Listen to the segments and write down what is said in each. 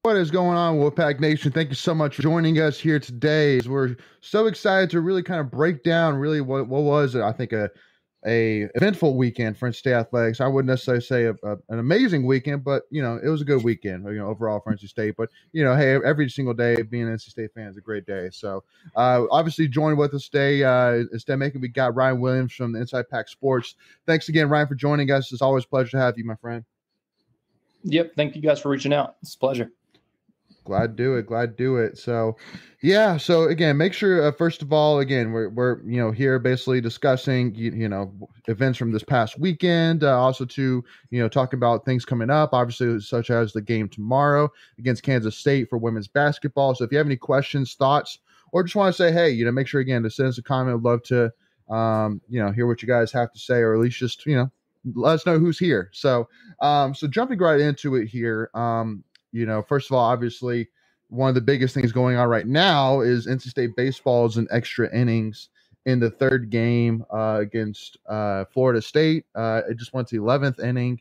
What is going on, Wolfpack Nation? Thank you so much for joining us here today. We're so excited to really kind of break down really what was, I think, a eventful weekend for NC State athletics. I wouldn't necessarily say an amazing weekend, but it was a good weekend, overall for NC State. But hey, every single day being an NC State fan is a great day. So obviously joined with us today instead making we got Ryan Williams from the Inside Pack Sports. Thanks again, Ryan, for joining us. It's always a pleasure to have you, my friend. Yep, thank you guys for reaching out. It's a pleasure. Glad to do it. So, yeah. So again, make sure first of all, again, we're here basically discussing events from this past weekend. Also to talk about things coming up, obviously such as the game tomorrow against Kansas State for women's basketball. So if you have any questions, thoughts, or just want to say, hey, make sure again to send us a comment. I'd love to hear what you guys have to say, or at least just let us know who's here. So jumping right into it here. First of all, obviously, one of the biggest things going on right now is NC State baseball is in extra innings in the third game against Florida State. It just went to the 11th inning.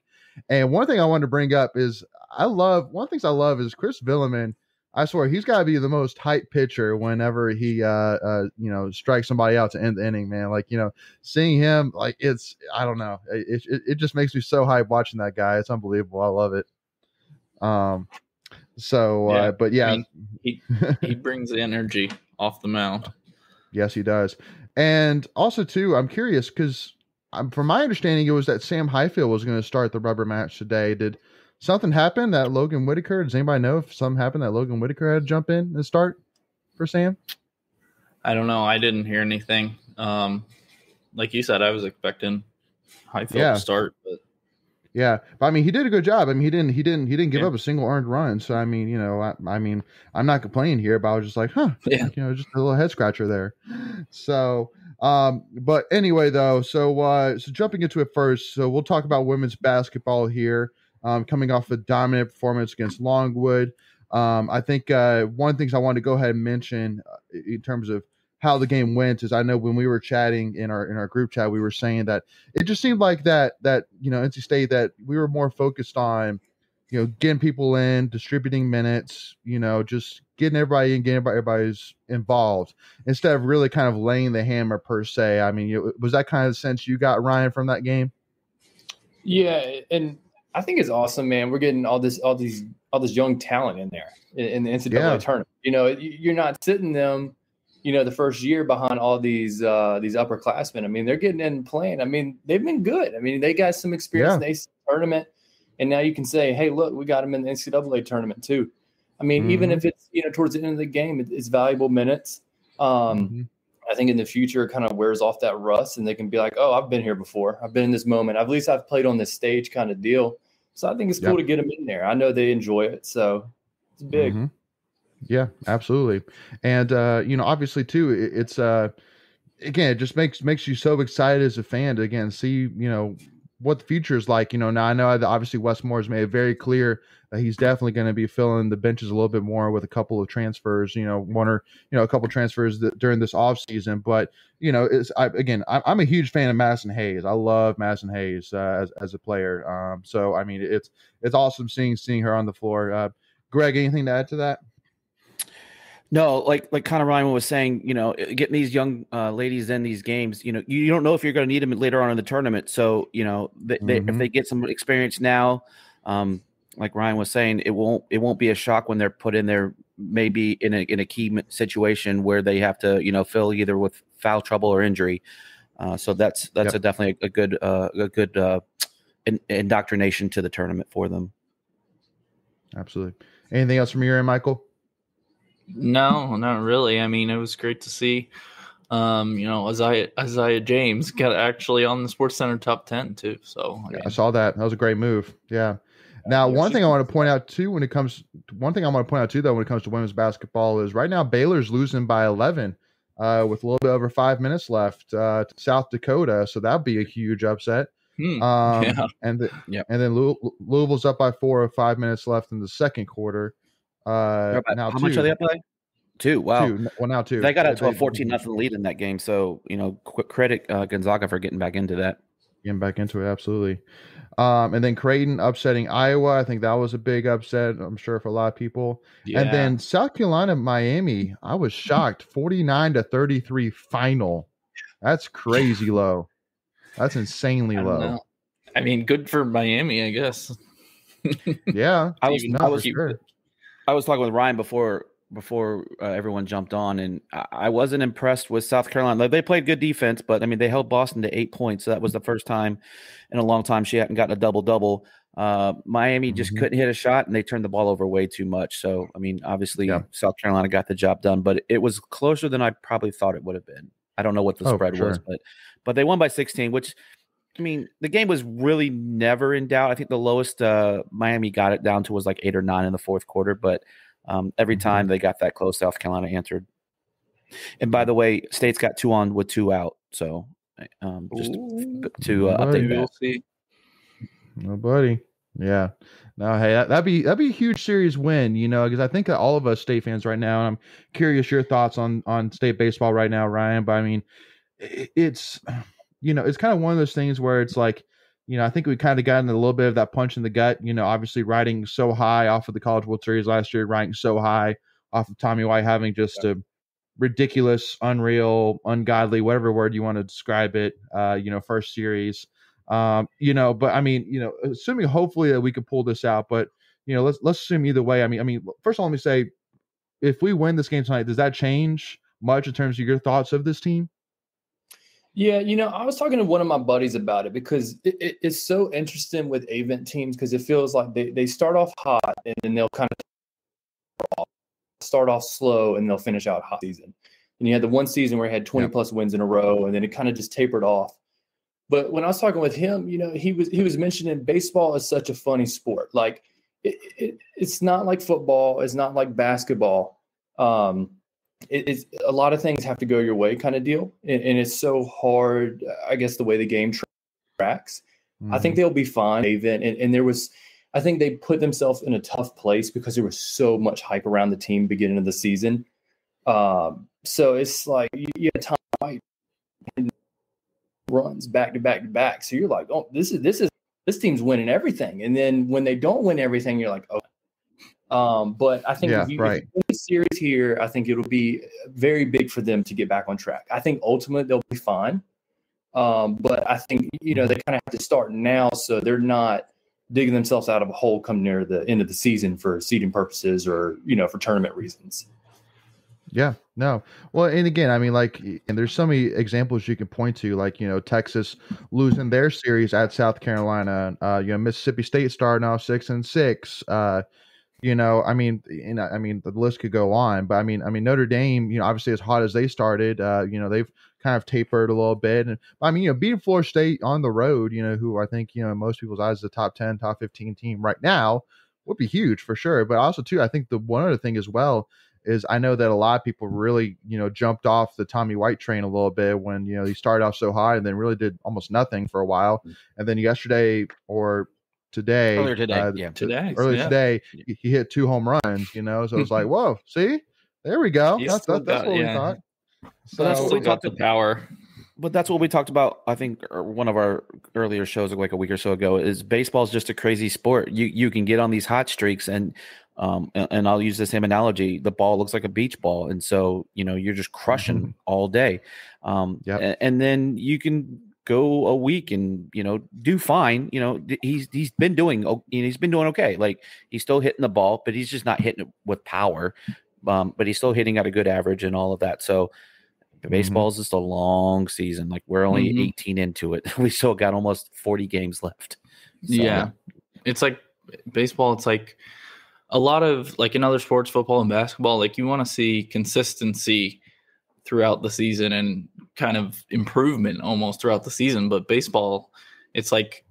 And one thing I wanted to bring up is one of the things I love is Chris Villeman. I swear he's got to be the most hype pitcher whenever he strikes somebody out to end the inning, man. Like, seeing him, like, I don't know. It just makes me so hype watching that guy. It's unbelievable. I love it. But yeah, I mean, he brings the energy off the mound. Yes, he does. And also too, I'm curious because from my understanding, it was that Sam Highfield was going to start the rubber match today. Did something happen that Logan Whitaker? Does anybody know if something happened that Logan Whitaker had to jump in and start for Sam? I don't know. I didn't hear anything. Like you said, I was expecting Highfield to start, but. Yeah, but I mean, he did a good job. I mean, he didn't give up a single earned run. So I mean, I'm not complaining here, but I was just like, just a little head scratcher there. So, but anyway, though, so jumping into it first, so we'll talk about women's basketball here, coming off a dominant performance against Longwood. I think one of the things I wanted to go ahead and mention in terms of how the game went is I know when we were chatting in our group chat, we were saying that it just seemed like that NC State, that we were more focused on, getting people in, distributing minutes, just getting everybody in, getting everybody's involved instead of really kind of laying the hammer per se. I mean, was that kind of the sense you got, Ryan, from that game? Yeah. And I think it's awesome, man. We're getting all this young talent in there in the NCAA tournament. You're not sitting them, the first year behind all these upperclassmen. I mean, they're getting in and playing. I mean, they've been good. I mean, they got some experience in the ACC tournament, and now you can say, hey, look, we got them in the NCAA tournament too. I mean, even if it's towards the end of the game, it's valuable minutes. I think in the future it kind of wears off that rust, and they can be like, oh, I've been here before. I've been in this moment. At least I've played on this stage kind of deal. So I think it's cool to get them in there. I know they enjoy it, so it's big. Yeah, absolutely. And, obviously too, it's, again, it just makes you so excited as a fan to, again, see, what the future is like. Now I know that obviously Wes Moore has made it very clear that he's definitely going to be filling the benches a little bit more with a couple of transfers, one or, a couple of transfers during this off season. But, I'm a huge fan of Madison Hayes. I love Madison Hayes as a player. So, I mean, it's awesome seeing her on the floor. Greg, anything to add to that? No, like kind of Ryan was saying, getting these young ladies in these games, you don't know if you're going to need them later on in the tournament. So, if they get some experience now, like Ryan was saying, it won't be a shock when they're put in there, maybe in a key situation where they have to, fill either with foul trouble or injury. So that's definitely a good indoctrination to the tournament for them. Absolutely. Anything else from your end, Michael? No, not really. I mean, it was great to see, Isaiah James got actually on the SportsCenter top 10 too. So I saw that. That was a great move. Yeah. Now, one thing I want to point out too, when it comes to women's basketball is right now Baylor's losing by 11 with a little bit over 5 minutes left to South Dakota. So that'd be a huge upset. And then Louisville's up by 4 with 5 minutes left in the second quarter. Now how much are they up by? 2. Wow. Now 2. They got out to a 14-0 lead in that game. So, credit Gonzaga for getting back into that. getting back into it. Absolutely. And then Creighton upsetting Iowa. I think that was a big upset, I'm sure, for a lot of people. Yeah. And then South Carolina, Miami, I was shocked. 49-33 final. That's crazy low. That's insanely low. Know. I mean, good for Miami, I guess. Yeah. I was talking with Ryan before everyone jumped on, and I wasn't impressed with South Carolina. They played good defense, but I mean, they held Boston to 8 points. So that was the first time in a long time she hadn't gotten a double-double. Miami just couldn't hit a shot, and they turned the ball over way too much. So, I mean, obviously South Carolina got the job done, but it was closer than I probably thought it would have been. I don't know what the spread was, but they won by 16, which, I mean, the game was really never in doubt. I think the lowest Miami got it down to was like 8 or 9 in the fourth quarter, but every time they got that close, South Carolina answered. And by the way, State's got 2 on with 2 out. So just to update that. We'll see. No, buddy. Yeah. No, hey, that'd be a huge series win, because I think that all of us State fans right now, and I'm curious your thoughts on State baseball right now, Ryan. But I mean, it's it's kind of one of those things where it's like, I think we kind of gotten a little bit of that punch in the gut, obviously riding so high off of the College World Series last year, ranking so high off of Tommy White having just a ridiculous, unreal, ungodly, whatever word you want to describe it, first series. But I mean, assuming hopefully that we can pull this out, but let's assume either way. I mean, first of all, let me say, if we win this game tonight, does that change much in terms of your thoughts of this team? Yeah, I was talking to one of my buddies about it because it's so interesting with event teams because it feels like they start off hot and then they'll kind of start off slow and they'll finish out hot season. And you had the one season where he had 20 plus wins in a row and then it kind of just tapered off. But when I was talking with him, he was mentioning baseball is such a funny sport. Like it's not like football, it's not like basketball. It's a lot of things have to go your way kind of deal. And it's so hard, I guess, the way the game tracks. I think they'll be fine. And I think they put themselves in a tough place because there was so much hype around the team beginning of the season. So it's like you had Tom runs back to back to back. So you're like, oh, this team's winning everything. And then when they don't win everything, you're like, oh. But I think if you win the series here, I think it'll be very big for them to get back on track. I think ultimately they'll be fine. But I think, they kind of have to start now so they're not digging themselves out of a hole come near the end of the season for seeding purposes or, for tournament reasons. Yeah, no. Well, and again, I mean, and there's so many examples you can point to, Texas losing their series at South Carolina, Mississippi State starting off 6-6, I mean, the list could go on, but I mean, Notre Dame, obviously as hot as they started, they've kind of tapered a little bit. And I mean, beating Florida State on the road, who I think, in most people's eyes is a top 10, top 15 team right now would be huge for sure. But also too, I think the one other thing as well is I know that a lot of people really, jumped off the Tommy White train a little bit when, he started off so high and then really did almost nothing for a while. And then yesterday or earlier today, he hit 2 home runs, so it's like, whoa, see, there we go. That's what we thought. So that's what we got the power. But that's what we talked about, I think, one of our earlier shows like a week or so ago, is baseball is just a crazy sport. You can get on these hot streaks and I'll use the same analogy. The ball looks like a beach ball. And so, you're just crushing all day. And then you can go a week and, do fine. He's been doing okay. Like he's still hitting the ball, but he's just not hitting it with power. But he's still hitting at a good average and all of that. So baseball is just a long season. Like we're only 18 into it. We still got almost 40 games left. So, yeah. It's like baseball. It's like a lot of like in other sports, football and basketball, like you want to see consistency throughout the season and kind of improvement almost throughout the season. But baseball, it's like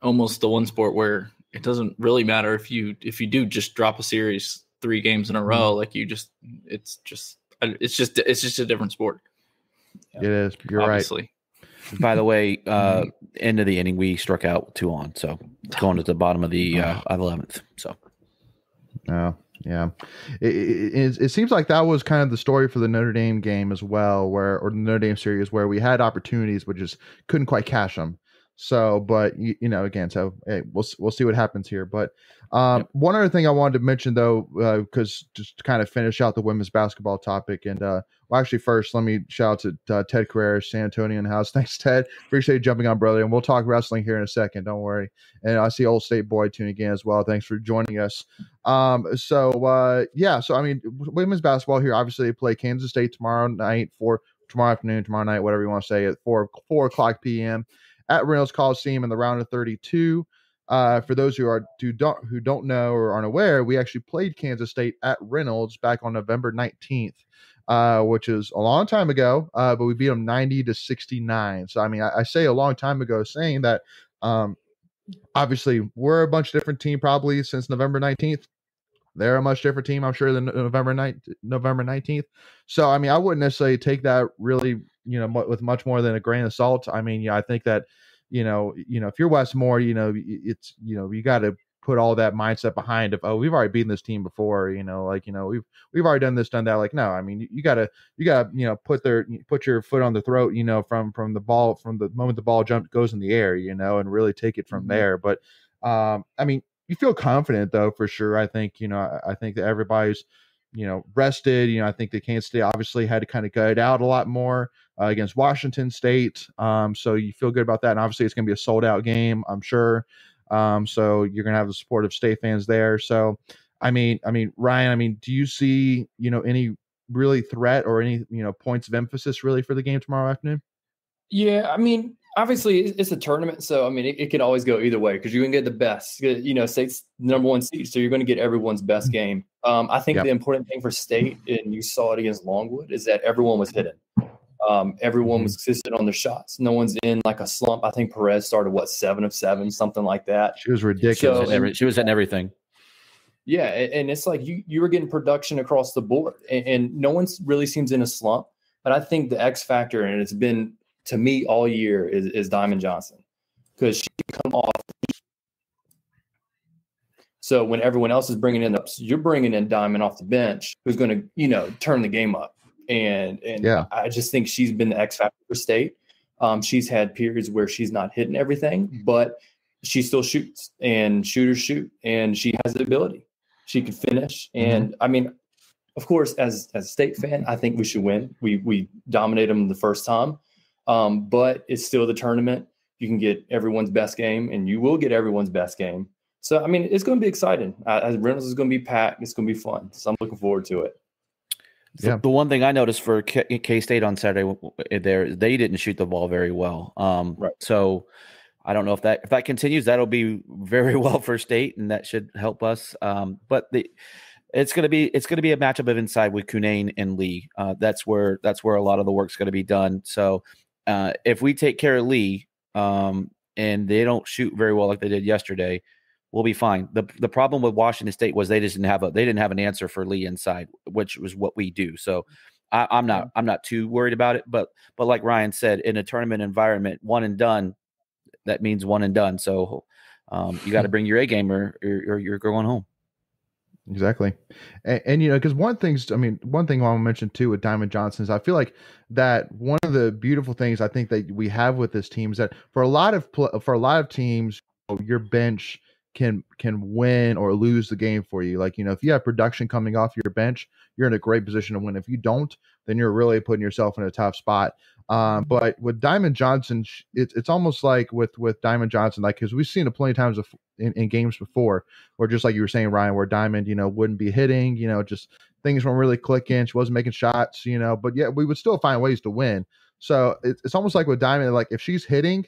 almost the one sport where it doesn't really matter if you do just drop a series 3 games in a row, like it's just a different sport. It is. You're obviously right. By the way, end of the inning, we struck out 2 on, so going to the bottom of the 11th. So, yeah. It seems like that was kind of the story for the Notre Dame game as well, or the Notre Dame series, where we had opportunities but just couldn't quite cash them. So, but again, so hey, we'll see what happens here. But one other thing I wanted to mention though, because just to kind of finish out the women's basketball topic, and well, actually, first let me shout out to Ted Carreras, San Antonio in the house. Thanks, Ted. Appreciate you jumping on, brother. And we'll talk wrestling here in a second. Don't worry. And I see Old State Boy tuning in as well. Thanks for joining us. So I mean, women's basketball here. Obviously, they play Kansas State tomorrow afternoon, tomorrow night, whatever you want to say, at 4 o'clock p.m. at Reynolds Coliseum in the round of 32. For those who don't know or aren't aware, we actually played Kansas State at Reynolds back on November 19th, which is a long time ago, but we beat them 90-69. So, I mean, I say a long time ago, saying that obviously we're a bunch of different team probably since November 19th. They're a much different team, I'm sure, than November 19th. So, I mean, I wouldn't necessarily take that really, with much more than a grain of salt. I mean, I think that, if you're Westmore, it's, you got to put all that mindset behind of, oh, we've already beaten this team before, we've already done this, done that. Like, no, I mean, you gotta, put your foot on the throat, from the moment the ball goes in the air, and really take it from there. But, I mean, you feel confident though, for sure. I think, I think that everybody's, rested. I think that Kansas State obviously had to kind of gut it out a lot more against Washington State. So you feel good about that. And obviously it's going to be a sold out game, I'm sure. So you're going to have the support of State fans there. So, I mean, Ryan, do you see, any really threat or any, points of emphasis really for the game tomorrow afternoon? Yeah. I mean, obviously it's a tournament. So, I mean, it can always go either way because you're going to get the best, State's number one seed. So you're going to get everyone's best game. I think the important thing for State, and you saw it against Longwood, is that everyone was hitting. Everyone was consistent on their shots. No one's in like a slump. I think Perez started 7 of 7, something like that. She was ridiculous. So, she was hitting everything. Yeah, and it's like you were getting production across the board, and no one really seems in a slump. But I think the X factor, and it's been to me all year, is Diamond Johnson, because she can come off. So when everyone else is bringing in you're bringing in Diamond off the bench, who's going to turn the game up. And I just think she's been the X factor for State. She's had periods where she's not hitting everything, but she still shoots, and shooters shoot, and she has the ability. She can finish. And I mean, of course, as a State fan, I think we should win. We dominate them the first time, but it's still the tournament. You can get everyone's best game, and you will get everyone's best game. So, I mean, it's going to be exciting. Reynolds is going to be packed. It's going to be fun. So I'm looking forward to it. Yeah. The one thing I noticed for K-State on Saturday, they didn't shoot the ball very well. Right. So I don't know if that continues. That'll be very well for State, and that should help us. But it's going to be a matchup of inside with Cunane and Lee. That's where a lot of the work's going to be done. So if we take care of Lee, and they don't shoot very well like they did yesterday, we'll be fine. The problem with Washington State was they didn't have an answer for Lee inside, which was what we do. So I'm not too worried about it. But like Ryan said, in a tournament environment, one and done, that means one and done. So you got to bring your A game or you're going home. Exactly. And because one thing I want to mention too with Diamond Johnson is I feel like that one of the beautiful things I think that we have with this team is that for a lot of teams, your bench can win or lose the game for you. Like, if you have production coming off your bench, you're in a great position to win. If you don't, then you're really putting yourself in a tough spot. But with Diamond Johnson, it's almost like with Diamond Johnson, like, because we've seen it plenty of times in games before, where just like you were saying, Ryan, where Diamond, wouldn't be hitting, just things weren't really clicking. She wasn't making shots, but yet we would still find ways to win. So it's almost like with Diamond, like if she's hitting,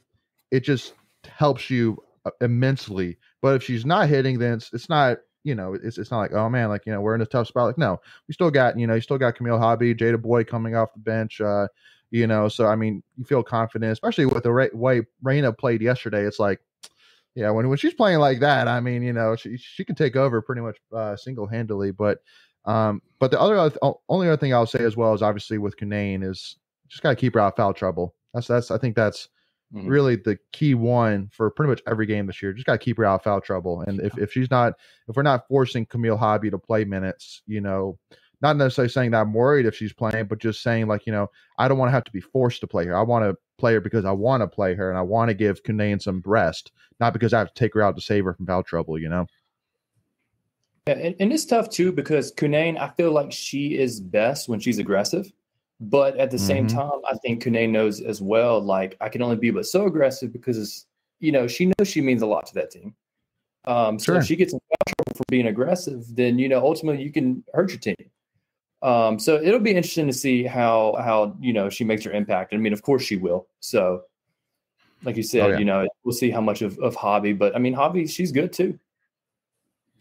it just helps you immensely. But if she's not hitting, then it's not, it's not like, oh man, like, we're in a tough spot. Like, no, we still got, you still got Camille Hobby, Jada Boyd coming off the bench, so, I mean, you feel confident, especially with the way Raina played yesterday. It's like, yeah, when she's playing like that, I mean, she can take over pretty much single-handedly. But the only other thing I'll say as well is obviously with Cunane is just got to keep her out of foul trouble. I think that's really the key one for pretty much every game this year. Just got to keep her out of foul trouble. And if we're not forcing Camille Hobby to play minutes, not necessarily saying that I'm worried if she's playing, but just saying like, I don't want to have to be forced to play her. I want to play her because I want to play her and I want to give Kunane some rest, not because I have to take her out to save her from foul trouble, you know? Yeah, and it's tough too because Kunane, I feel like she is best when she's aggressive. But at the same time, I think Kunane knows as well, like, I can only be but so aggressive because, she knows she means a lot to that team. So if she gets in foul trouble for being aggressive, then, ultimately you can hurt your team. So it'll be interesting to see how she makes her impact. I mean, of course she will. So like you said, we'll see how much of Hobby. But, I mean, Hobby, she's good too.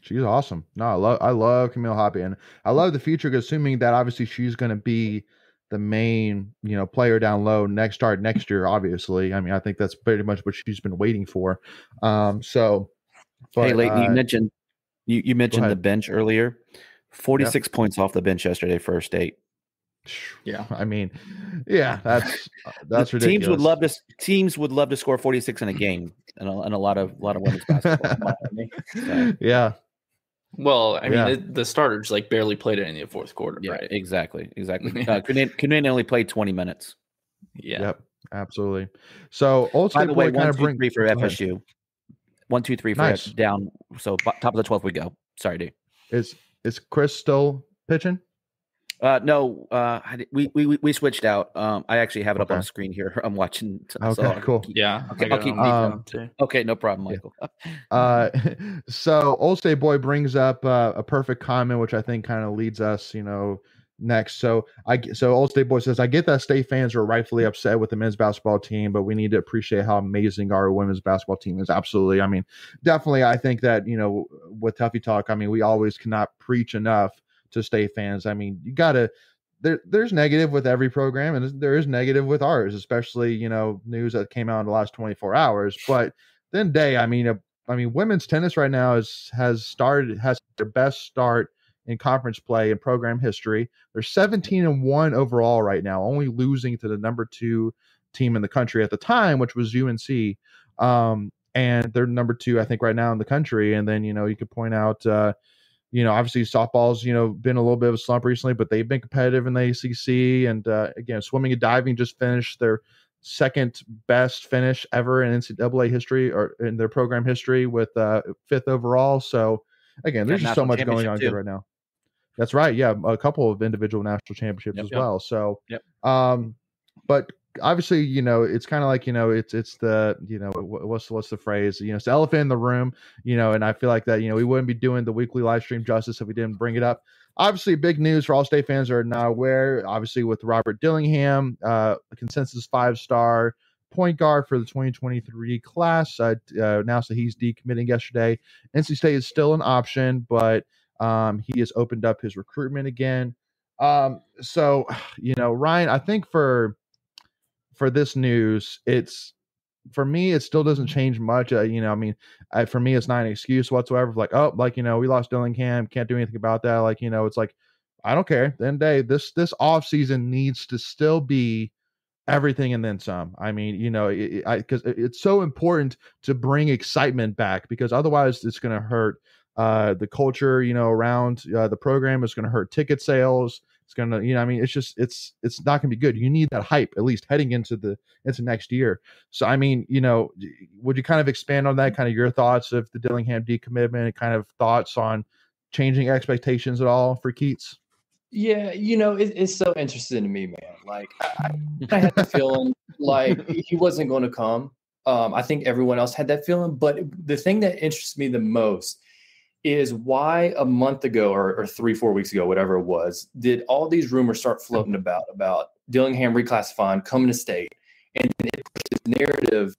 She's awesome. No, I love Camille Hobby, and I love the future, assuming that obviously she's going to be the main, player down low next year. Obviously, I mean, I think that's pretty much what she's been waiting for. But, hey, Leighton, you mentioned the bench earlier. 46 points off the bench yesterday, first 8. Yeah, I mean, that's ridiculous. Teams would love to score 46 in a game, and a lot of women's basketball. Yeah. Well, I mean, the starters barely played it in the fourth quarter, right? Exactly. Kunane only played 20 minutes. Yeah. Yep. Absolutely. So, by the way, 1, 2, 3 for FSU. 1, 2, 3 for down. So top of the 12th we go. Sorry, dude. Is Chris still pitching? No, we switched out. I actually have it up on the screen here. I'm watching. Okay, cool. I'll keep too. Okay, no problem, Michael. So Old State Boy brings up a perfect comment, which I think kind of leads us, next. So Old State Boy says, I get that state fans are rightfully upset with the men's basketball team, but we need to appreciate how amazing our women's basketball team is. Absolutely. I mean, definitely. I think that, with Tuffy Talk, I mean, we always cannot preach enough to state fans. I mean, you gotta, there's negative with every program, and there is negative with ours, especially, news that came out in the last 24 hours. But then I mean, women's tennis right now has their best start in conference play in program history. They're 17-1 overall right now, only losing to the number 2 team in the country at the time, which was UNC. And they're number 2, I think, right now in the country. And then, you could point out, obviously softball's, been a little bit of a slump recently, but they've been competitive in the ACC. And again, swimming and diving just finished their second best finish ever in NCAA history, or in their program history, with 5th overall. So again, there's just so much going on good right now. That's right. Yeah. A couple of individual national championships as well. So, but obviously, it's kind of like, it's the, what's the phrase, it's the elephant in the room, and I feel like that, we wouldn't be doing the weekly live stream justice if we didn't bring it up. Obviously, big news for all state fans who are not aware, obviously, with Robert Dillingham, a consensus 5-star point guard for the 2023 class, announced that he's decommitting yesterday. NC State is still an option, but he has opened up his recruitment again. So, Ryan, I think for this news, for me, it still doesn't change much. For me, it's not an excuse whatsoever. We lost Dillingham, can't do anything about that. It's like, I don't care. At the end of the day, this off season needs to still be everything and then some. I mean, because it's so important to bring excitement back, because otherwise it's going to hurt the culture, around the program. Is going to hurt ticket sales. It's going to, it's not going to be good. You need that hype, at least heading into next year. So, I mean, would you kind of expand on that, kind of your thoughts of the Dillingham decommitment, and kind of thoughts on changing expectations at all for Keats? Yeah, it's so interesting to me, man. Like, I had the feeling like he wasn't going to come. I think everyone else had that feeling. But the thing that interests me the most is why a month ago or 3-4 weeks ago, whatever it was, did all these rumors start floating about Dillingham reclassifying, coming to state, and it pushed this narrative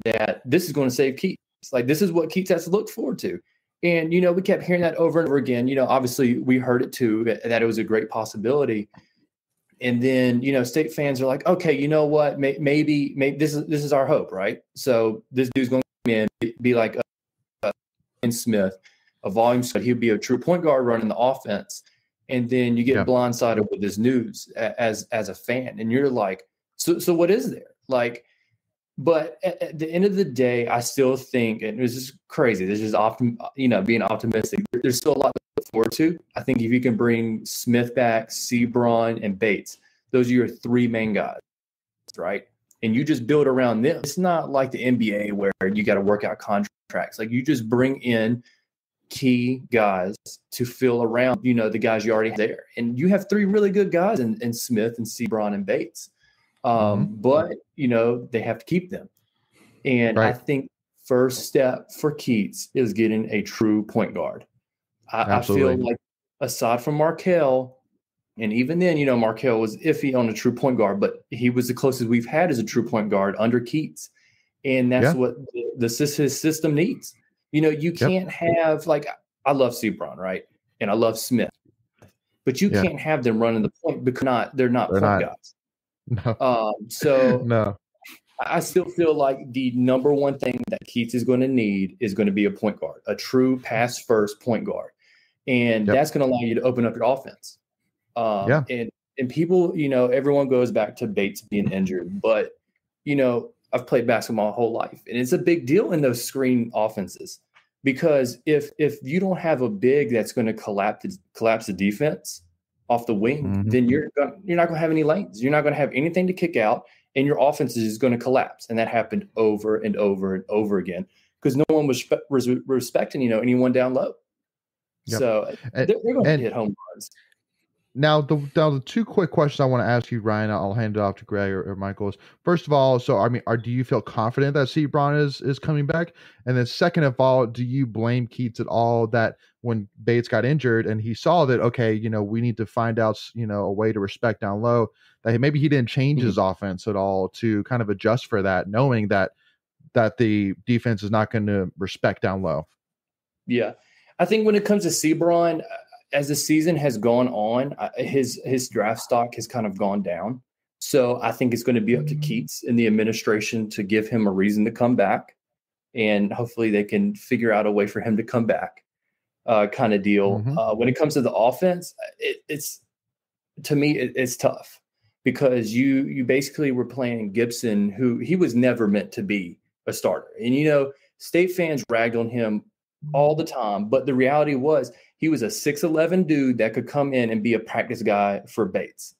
that this is going to save Keats. Like, this is what Keats has to look forward to. And, we kept hearing that over and over again. Obviously we heard it too, that it was a great possibility. And then, state fans are like, okay, you know what? Maybe this is our hope, right? So this dude's going to come in, be like Smith, a volume stud. He'll be a true point guard running the offense. And then you get blindsided with this news as a fan. And you're like, so what is there? Like, but at the end of the day, I still think, and this is crazy, this is often, being optimistic, there's still a lot to look forward to. I think if you can bring Smith back, Sebron, and Bates, those are your 3 main guys, right? and you just build around them. It's not like the NBA where you got to work out contracts. Like, you just bring in key guys to fill around, the guys you already have there. And you have 3 really good guys in Smith and Sebron and Bates. But, they have to keep them. And I think first step for Keats is getting a true point guard. I feel like aside from Markelle, and even then, Markelle was iffy on a true point guard, but he was the closest we've had as a true point guard under Keats. And that's what his system needs. You can't have, like, I love Sebron, right? And I love Smith. But you can't have them running the point because they're not point guys. No. No. I still feel like the number one thing that Keats is going to need is going to be a point guard, a true pass-first point guard. And that's going to allow you to open up your offense. And people, everyone goes back to Bates being injured, but I've played basketball my whole life, and it's a big deal in those screen offenses, because if you don't have a big that's going to collapse the defense off the wing, then you're not going to have any lanes. You're not going to have anything to kick out, and your offense is going to collapse. And that happened over and over and over again because no one was respecting anyone down low. So they're going to hit home runs. Now, the 2 quick questions I want to ask you, Ryan, I'll hand it off to Greg or Michael. First of all, do you feel confident that Sebron is coming back? And then second of all, do you blame Keats at all that when Bates got injured and he saw that, okay, we need to find out, a way to respect down low, that maybe he didn't change his offense at all to kind of adjust for that, knowing that the defense is not going to respect down low? Yeah. I think when it comes to Sebron, as the season has gone on, his draft stock has kind of gone down. So I think it's going to be up to Keats and the administration to give him a reason to come back. And hopefully they can figure out a way for him to come back, kind of deal. When it comes to the offense, it's tough because you basically were playing Gibson, who he was never meant to be a starter. And, State fans ragged on him all the time. But the reality was he was a 6'11" dude that could come in and be a practice guy for Bates.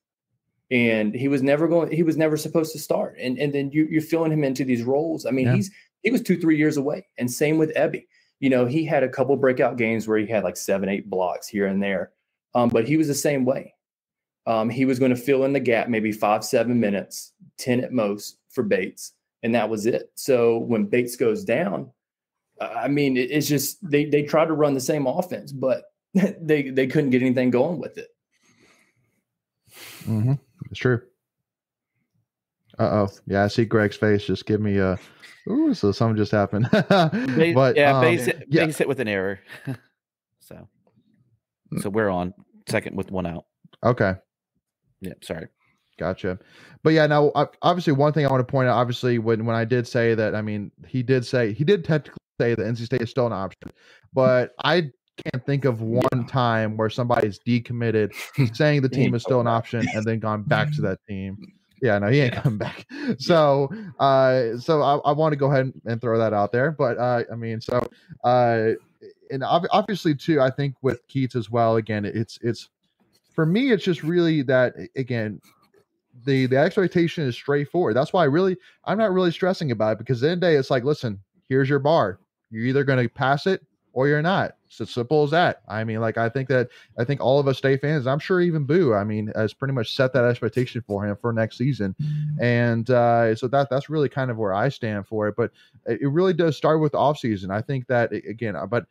And he was never supposed to start. And then you're filling him into these roles. I mean, he was 2-3 years away. And same with Ebby. He had a couple breakout games where he had like 7-8 blocks here and there. But he was the same way. He was going to fill in the gap, maybe 5-7 minutes, 10 at most for Bates. And that was it. So when Bates goes down, I mean, it's just they tried to run the same offense, but they couldn't get anything going with it. It's true. Yeah, I see Greg's face. Just give me a. Ooh, so something just happened. Base hit with an error. so we're on second with 1 out. Okay. Yeah, sorry. Gotcha. But yeah, now obviously one thing I want to point out, obviously when I did say that, I mean, he did technically say that NC State is still an option, but I can't think of one time where somebody's decommitted saying the team is still an option and then gone back to that team. Yeah, no, he ain't coming back. So I want to go ahead and throw that out there. But and obviously too, I think with Keats as well, again, it's for me, it's just really that, again, the expectation is straightforward. That's why I'm not really stressing about it, because at the end of the day, it's like, listen, here's your bar. You're either going to pass it or you're not. It's as simple as that. I mean, like, I think all of us State fans, I'm sure even Boo, I mean, has pretty much set that expectation for him for next season. And so that's really kind of where I stand for it. But it really does start with the offseason. I think that, again, but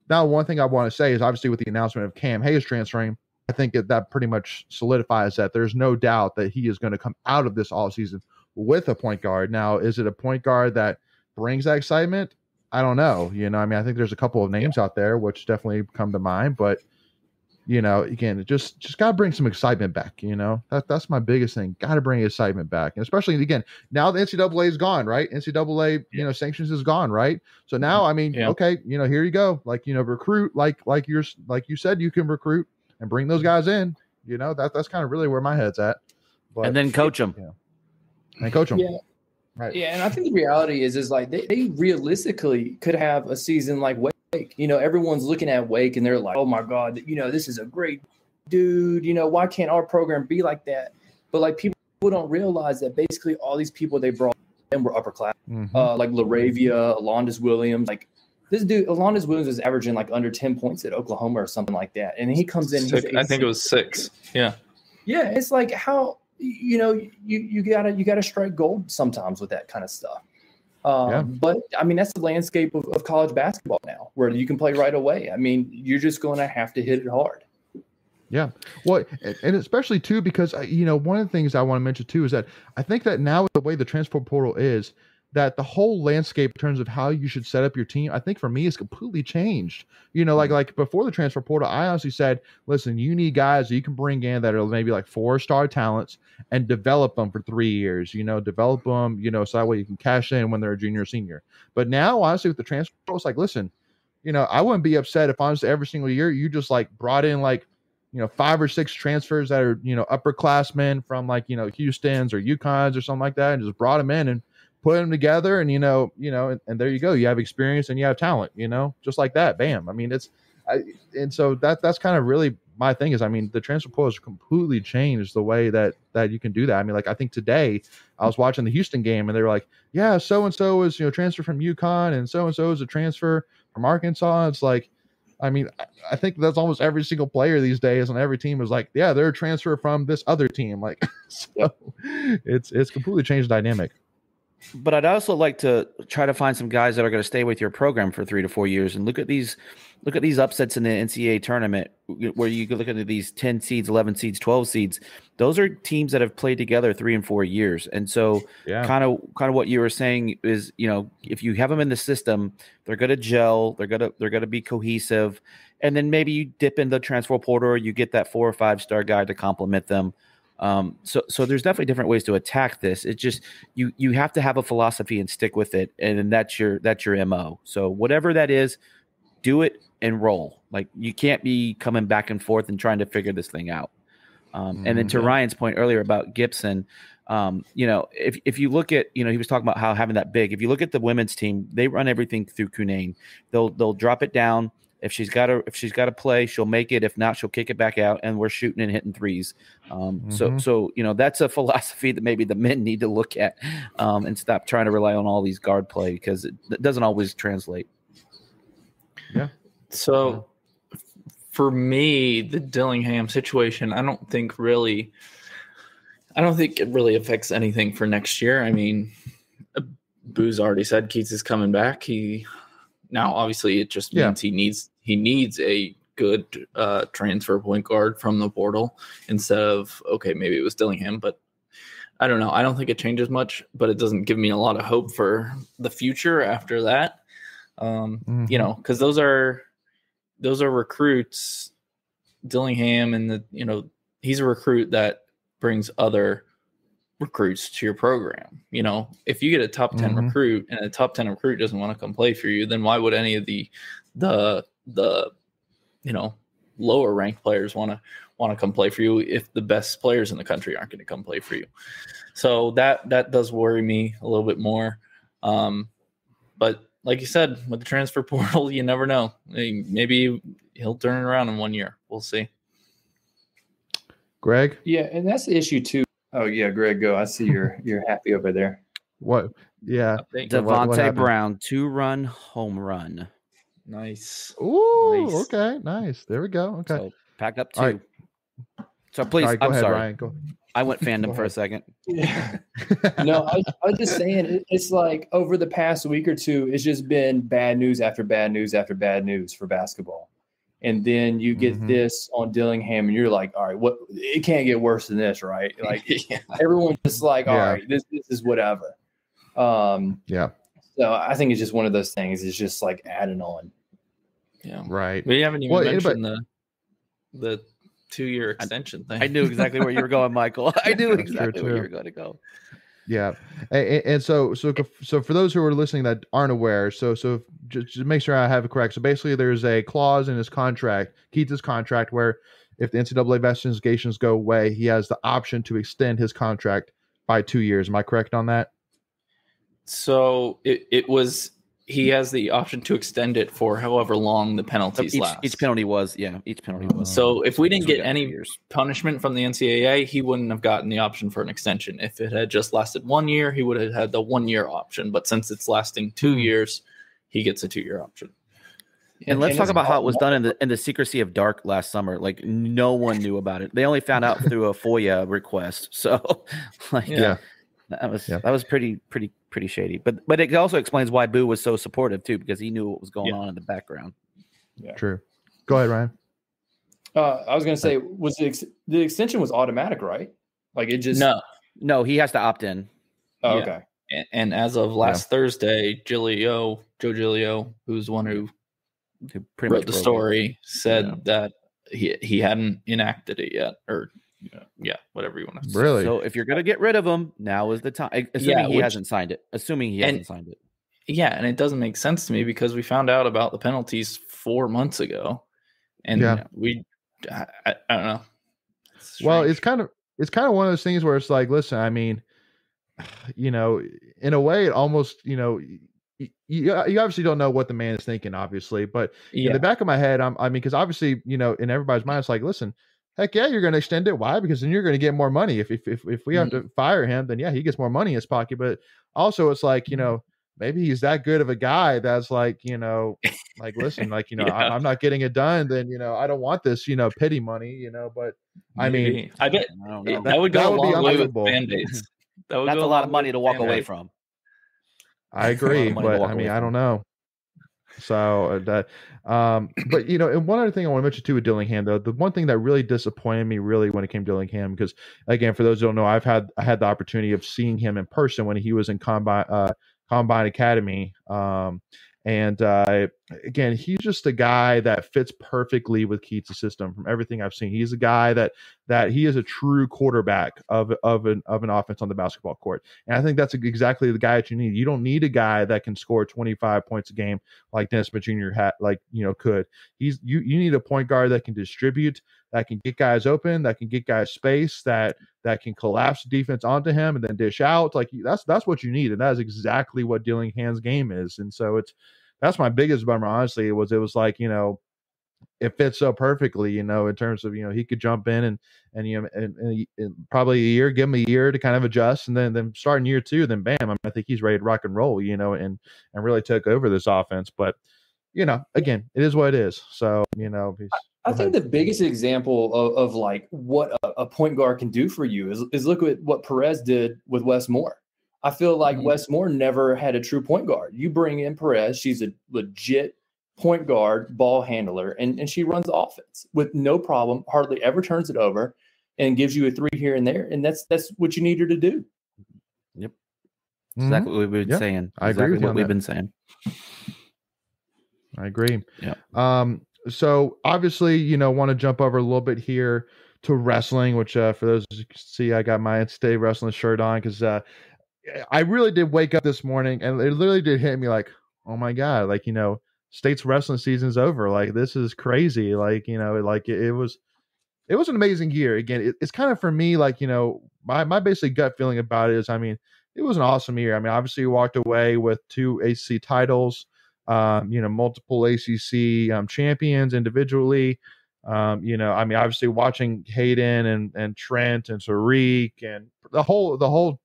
now one thing I want to say is, obviously with the announcement of Cam Hayes transferring, I think that pretty much solidifies that there's no doubt that he is going to come out of this offseason with a point guard. Now, is it a point guard that brings that excitement? I don't know. I mean, I think there's a couple of names out there which definitely come to mind, but again, just got to bring some excitement back. That's my biggest thing. Got to bring excitement back. And especially, again, now the NCAA is gone, right? NCAA, sanctions is gone, right? So now, I mean, okay, here you go. Like, recruit, like you said, you can recruit and bring those guys in. That's kind of really where my head's at. But, and then coach them. And coach them. Yeah. Right. Yeah, and I think the reality is like they realistically could have a season like Wake. Everyone's looking at Wake and they're like, oh my God, this is a great dude. Why can't our program be like that? But like, people people don't realize that basically all these people they brought in were upper class, Mhm. like Laravia, Alondas Williams. Like this dude, Alondas Williams is averaging like under 10 points at Oklahoma or something like that. And he comes in, I think it was 6. Yeah. Yeah, it's like how you gotta strike gold sometimes with that kind of stuff. But I mean, that's the landscape of college basketball now, where you can play right away. I mean, you're just going to have to hit it hard. Yeah. Well, and especially too, because, one of the things I want to mention too is that I think that now the way the transfer portal is, that the whole landscape in terms of how you should set up your team, I think for me is completely changed. Like before the transfer portal, I honestly said, listen, you need guys that you can bring in that are maybe like 4-star talents and develop them for 3 years, develop them, so that way you can cash in when they're a junior or senior. But now, honestly, with the transfer portal, it's like, listen, I wouldn't be upset if honestly every single year you just like brought in like, 5 or 6 transfers that are, upperclassmen from like, Houston's or UConn's or something like that, and just brought them in and put them together, and and there you go. You have experience and you have talent, just like that. Bam. I mean, and so that's kind of really my thing is, I mean, the transfer portal has completely changed the way that you can do that. I mean, like I think today I was watching the Houston game and they were like, yeah, so and so is transfer from UConn and so is a transfer from Arkansas. It's like, I mean, I think that's almost every single player these days on every team is like, yeah, they're a transfer from this other team. Like, so it's completely changed the dynamic. But I'd also like to try to find some guys that are going to stay with your program for 3 to 4 years, and look at these upsets in the NCAA tournament where you can look at these 10 seeds, 11 seeds, 12 seeds. Those are teams that have played together 3 and 4 years. And so kind of what you were saying is, if you have them in the system, they're going to gel, they're going to be cohesive. And then maybe you dip in the transfer portal, or you get that 4 or 5-star guy to complement them. So there's definitely different ways to attack this. It's just you have to have a philosophy and stick with it, and that's your MO. So whatever that is, do it and roll. Like you can't be coming back and forth and trying to figure this thing out. And then to Ryan's point earlier about Gibson, if you look at, he was talking about how having that big. If you look at the women's team, they run everything through Cunane. They'll drop it down. If she's got to play, she'll make it. If not, she'll kick it back out, and we're shooting and hitting threes. So that's a philosophy that maybe the men need to look at, and stop trying to rely on all these guard play, because it doesn't always translate. Yeah. So for me, the Dillingham situation, I don't think it really affects anything for next year. I mean, Boo's already said Keats is coming back. Now, obviously, it just means he needs a good transfer point guard from the portal instead of, okay, maybe it was Dillingham, but I don't know. I don't think it changes much, but it doesn't give me a lot of hope for the future after that. Because those are recruits. Dillingham, and he's a recruit that brings other recruits to your program. If you get a top 10 recruit and a top 10 recruit doesn't want to come play for you, then why would any of the lower ranked players want to come play for you if the best players in the country aren't going to come play for you? So that does worry me a little bit more. But like you said, with the transfer portal, you never know. Maybe he'll turn it around in 1 year. We'll see. Greg? Yeah, and that's the issue too. Oh yeah, Greg, go. I see you're happy over there. What? Yeah. Devontae Brown, 2-run home run. Nice. Ooh, nice. Okay, nice. There we go. Okay. So pack up 2. All right. So please, All right, go I'm ahead, sorry. Ryan. Go. I went fandom for a second. Yeah. No, I was just saying, it's like over the past week or two, it's just been bad news after bad news after bad news for basketball. And then you get this on Dillingham, and you're like, all right, what? It can't get worse than this, right? Like everyone's just like, all right, this is whatever. Yeah. So I think it's just one of those things. It's just like adding on. Yeah. Right. We haven't even mentioned the 2-year extension thing. I knew exactly where you were going, Michael. I knew exactly where you were going to go. Yeah, and so for those who are listening that aren't aware, so just make sure I have it correct. So basically, there's a clause in his contract, Keats' contract, where if the NCAA investigations go away, he has the option to extend his contract by 2 years. Am I correct on that? So it was he has the option to extend it for however long the penalties last. Each penalty was. So if we didn't So we get got 2 any years. punishment from the NCAA, he wouldn't have gotten the option for an extension. If it had just lasted 1 year, he would have had the 1 year option. But since it's lasting 2 years, he gets a 2 year option. And let's talk about how it was done in the secrecy of dark last summer. Like no one knew about it. They only found out through a FOIA request. So, that was pretty shady. But it also explains why Boo was so supportive too, because he knew what was going on in the background. Yeah, true. Go ahead, Ryan. I was going to say, was the extension was automatic, right? Like it just no, he has to opt in. Oh, okay. And as of last Thursday, Joe Giglio, who's the one who wrote the story, said that he hadn't enacted it yet, or whatever you want to say. Really? So if you're going to get rid of him, now is the time. Assuming he hasn't signed it. Yeah, and it doesn't make sense to me because we found out about the penalties 4 months ago, and I don't know. It's kind of one of those things where it's like, listen, I mean, in a way, it almost, you obviously don't know what the man is thinking, obviously, but in the back of my head, because obviously, in everybody's mind, it's like, listen, heck yeah, you're going to extend it. Why? Because then you're going to get more money. If we have to fire him, then he gets more money in his pocket. But also, it's like, maybe he's that good of a guy that's like, like, listen, like, I'm not getting it done. Then, I don't want this, pity money, but I mean, I bet I don't know. that would go a long way with unbelievable. Band-Aids. That's a lot of money to walk away from. I agree, but I mean, I don't know. So that, but and one other thing I want to mention too with Dillingham, though, the one thing that really disappointed me really when it came to Dillingham, because again, for those who don't know, I had the opportunity of seeing him in person when he was in Combine Academy. And again, he's just a guy that fits perfectly with Keats' system from everything I've seen. He's a guy that he is a true quarterback of an offense on the basketball court. And I think that's exactly the guy that you need. You don't need a guy that can score 25 points a game like Dennis Smith Jr. could. You need a point guard that can distribute, that can get guys open, that can get guys space, that can collapse the defense onto him and then dish out. Like that's what you need. And that is exactly what Dillingham's game is. And so that's my biggest bummer, honestly. It was like, it fits so perfectly, in terms of, he could jump in and probably give him a year to kind of adjust. And then starting year 2, then bam, I think he's ready to rock and roll, and really took over this offense. But, again, it is what it is. So, I think the biggest example of like what a point guard can do for you is look at what Perez did with Wes Moore. I feel like Wes Moore never had a true point guard. You bring in Perez, she's a legit point guard, ball handler, and she runs the offense with no problem, hardly ever turns it over, and gives you a 3 here and there. And that's what you need her to do. Yep. Exactly what we've been saying. I agree with what we've been saying. I agree. Yeah. So obviously, want to jump over a little bit here to wrestling, which for those who can see, I got my Stay Wrestling shirt on because I really did wake up this morning and it literally did hit me like, oh my God, like, State's wrestling season's over. Like, this is crazy. Like, like it was an amazing year. Again, it's kind of for me, like, my basic gut feeling about it is, I mean, it was an awesome year. I mean, obviously you walked away with 2 ACC titles, multiple ACC champions individually. I mean, obviously watching Hayden and Trent and Tariq and the whole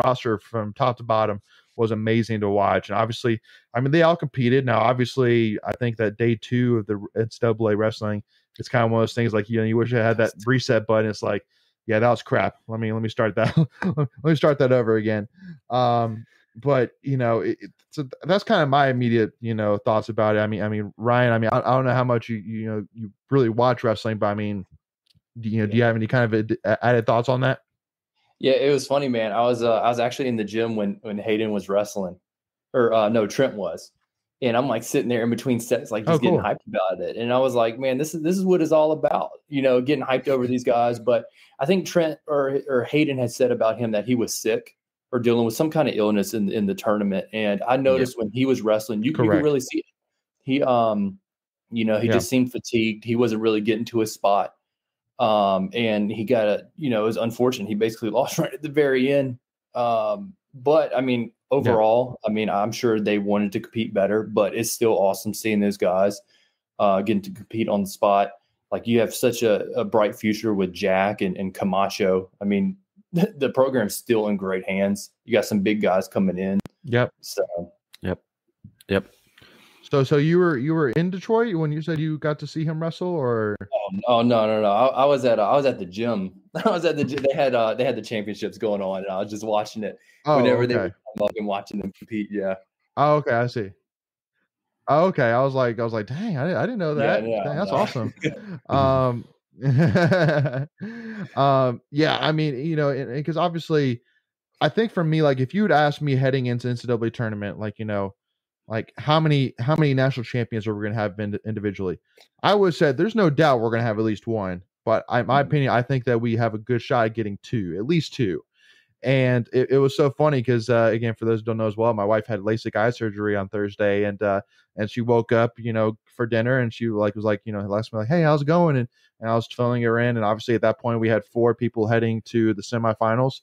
roster from top to bottom was amazing to watch. And obviously, I mean, they all competed. Now, obviously, I think that day 2 of the NCAA wrestling, it's kind of one of those things like, you wish I had that reset button. It's like, yeah, that was crap. Let me start that. Let me start that over again. But so that's kind of my immediate thoughts about it. I mean, Ryan. I don't know how much you really watch wrestling, but I mean, do you have any kind of added thoughts on that? Yeah, it was funny, man. I was actually in the gym when Hayden was wrestling, or no, Trent was, and I'm like sitting there in between sets, like he's getting hyped about it, and I was like, man, this is what it's all about, getting hyped over these guys. But I think Trent or Hayden had said about him that he was sick or dealing with some kind of illness in the tournament, and I noticed when he was wrestling, you could really see it. He he just seemed fatigued. He wasn't really getting to his spot. And he got it was unfortunate. He basically lost right at the very end. But I mean, overall, I mean, I'm sure they wanted to compete better, but it's still awesome seeing those guys getting to compete on the spot. Like you have such a bright future with Jack and Camacho. I mean, the program's still in great hands. You got some big guys coming in. Yep. So. Yep. So you were in Detroit when you said you got to see him wrestle, or? Oh no. I was at the gym. I was at the gym. They had the championships going on, and I was just watching it whenever they were and watching them compete. Yeah. Oh, okay, I see. Oh, okay, I was like, dang, I didn't know that. Yeah, Dang, that's awesome. Yeah, I mean, because obviously, I think for me, like, if you would ask me heading into NCAA tournament, like, like how many national champions are we going to have individually, I would say there's no doubt we're going to have at least one. But my opinion, I think that we have a good shot at getting two, at least two. And it was so funny because again, for those who don't know as well, my wife had LASIK eye surgery on Thursday, and she woke up, for dinner, and she was like, asked me like, hey, how's it going? And I was filling her in, and obviously at that point we had 4 people heading to the semifinals,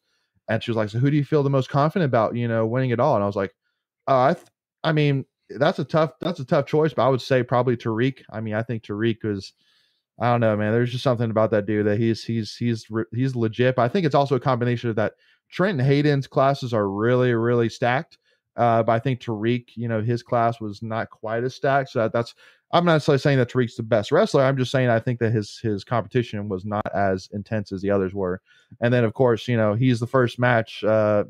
and she was like, so who do you feel the most confident about, winning it all? And I was like, I mean, that's a tough choice, but I would say probably Tariq. I mean, I think Tariq was. I don't know, man. There's just something about that dude that he's legit. But I think it's also a combination of that. Trent and Hayden's classes are really, really stacked. But I think Tariq, his class was not quite as stacked. So I'm not necessarily saying that Tariq's the best wrestler. I'm just saying I think that his competition was not as intense as the others were. And then of course, he's the first match, to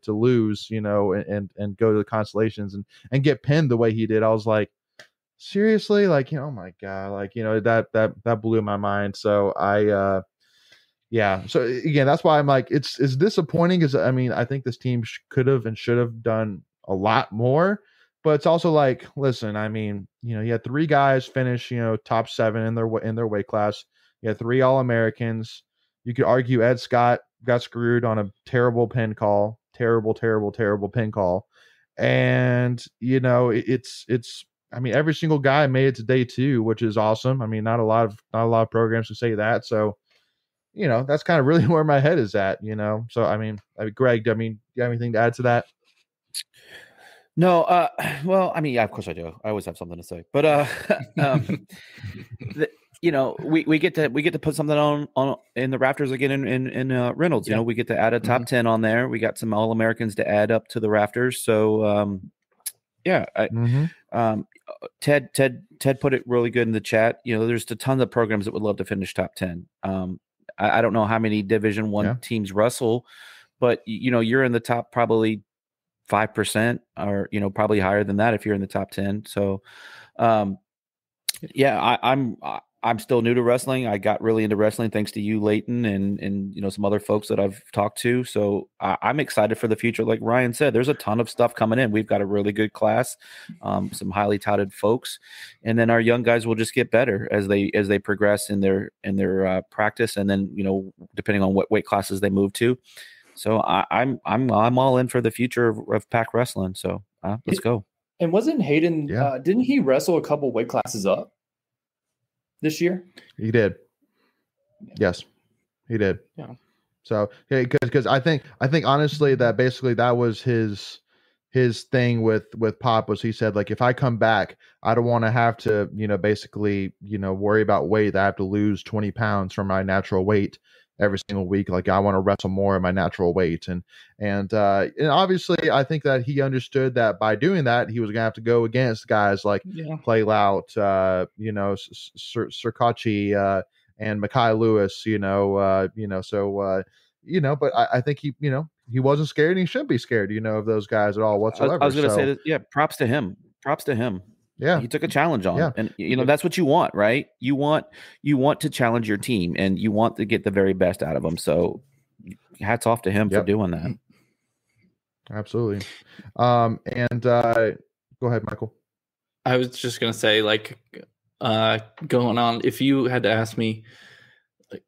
lose, and go to the constellations and get pinned the way he did. I was like, seriously, like, oh my god, like, that blew my mind. So yeah, so again, that's why I'm like, it's disappointing, because I mean, I think this team could have and should have done a lot more, but it's also like, listen, I mean, you had 3 guys finish, top 7 in their weight class. You had 3 All-Americans. You could argue Ed Scott got screwed on a terrible pin call, terrible pin call, and it's I mean, every single guy made it to day 2, which is awesome. I mean, not a lot of programs can say that. So, that's kind of really where my head is at, So, I mean, Greg, do you have anything to add to that? No, well, I mean, yeah, of course I do. I always have something to say, but we get to put something on in the rafters again in Reynolds. We get to add a top 10 on there. We got some All-Americans to add up to the rafters. So, yeah, Ted put it really good in the chat. There's a ton of programs that would love to finish top 10. I don't know how many Division I teams wrestle, but you're in the top probably 5%, or probably higher than that if you're in the top 10. So, yeah, I'm still new to wrestling. I got really into wrestling thanks to you, Leighton, and some other folks that I've talked to. So I'm excited for the future. Like Ryan said, there's a ton of stuff coming in. We've got a really good class, some highly touted folks, and then our young guys will just get better as they progress in their practice, and then depending on what weight classes they move to. So I'm all in for the future of Pac wrestling. So let's go. And wasn't Hayden? Didn't he wrestle a couple weight classes up this year? He did. Yes, he did. Yeah. So because I think honestly that basically that was his thing with Pop, was he said, like, if I come back, I don't want to have to basically worry about weight, that I have to lose 20 pounds from my natural weight every single week. Like, I want to wrestle more in my natural weight. And obviously I think that he understood that by doing that, he was gonna have to go against guys like Play Lout, Sirkachi, and Makai Lewis, but I think he wasn't scared, and he shouldn't be scared, of those guys at all whatsoever. I was gonna say that, yeah, props to him. Yeah, he took a challenge on, and that's what you want, right? You want to challenge your team, and you want to get the very best out of them. So, hats off to him for doing that. Absolutely. And go ahead, Michael. I was just gonna say, like, going on, if you had to ask me,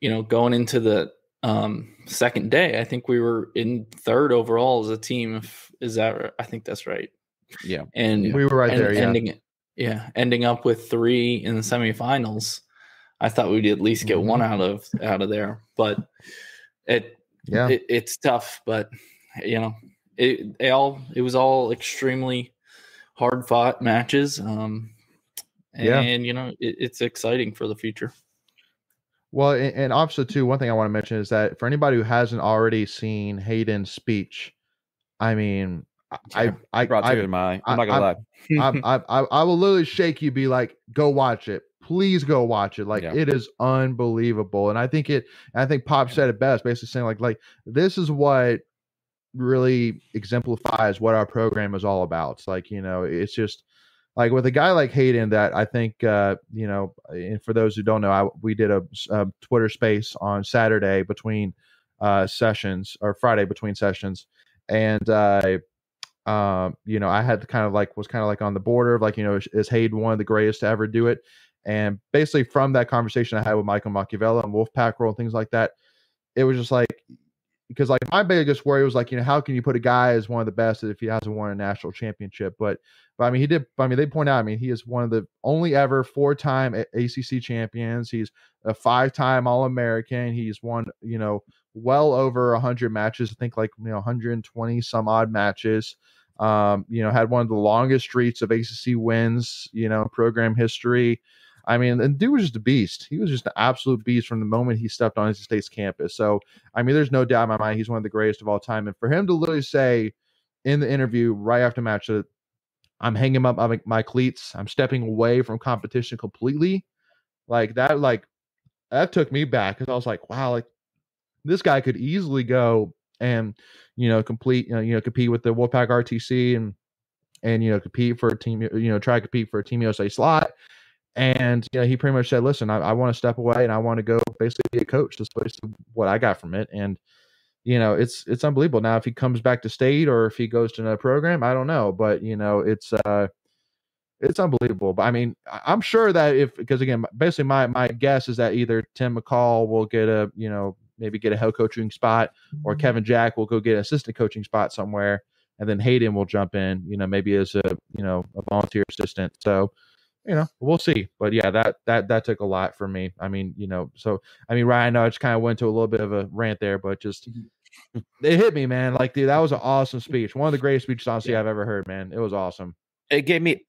going into the second day, I think we were in 3rd overall as a team. Is that? I think that's right. Yeah, and we were right there. Ending up with 3 in the semifinals. I thought we'd at least get one out of there, but it's tough. But it was all extremely hard fought matches. And it's exciting for the future. Well, and also too, one thing I want to mention is that for anybody who hasn't already seen Hayden's speech, I mean, I brought tears to my eye. I'm not gonna lie. I will literally shake you, be like, go watch it. Please go watch it. Like it is unbelievable. And I think Pop said it best, basically saying like this is what really exemplifies what our program is all about. It's like, it's just like with a guy like Hayden that I think, and for those who don't know, we did a Twitter space on Saturday between sessions, or Friday between sessions. And, I had was kind of like on the border of like, is Hayden one of the greatest to ever do it? And basically from that conversation I had with Michael Machiavelli and Wolfpack Roll and things like that, it was just like, because like my biggest worry was like, how can you put a guy as one of the best if he hasn't won a national championship? But I mean, they point out, I mean, he is one of the only ever 4-time ACC champions. He's a 5-time All-American. He's won, well over 100 matches. I think like, 120 some odd matches. Had one of the longest streaks of ACC wins, program history. I mean, and dude was just a beast. He was just an absolute beast from the moment he stepped on NC State's campus. So, I mean, there's no doubt in my mind he's one of the greatest of all time. And for him to literally say in the interview right after match that I'm hanging up my cleats, I'm stepping away from competition completely, like that took me back, because I was like, wow, like this guy could easily go and compete with the Wolfpack RTC and compete for a team, try to compete for a Team USA slot. And he pretty much said, listen, I want to step away and I want to go basically be a coach. That's basically what I got from it. And it's unbelievable. Now if he comes back to state or if he goes to another program, I don't know, but it's unbelievable. But I mean, I'm sure that because again, basically my guess is that either Tim McCall will get maybe get a head coaching spot, or Kevin Jack will go get an assistant coaching spot somewhere, and then Hayden will jump in, maybe as a volunteer assistant. So, we'll see. But yeah, that took a lot for me. I mean, so I mean, Ryan, I know I just kind of went to a little bit of a rant there, but just it hit me, man. Like, dude, that was an awesome speech. One of the greatest speeches, honestly, I've ever heard, man. It was awesome. It gave me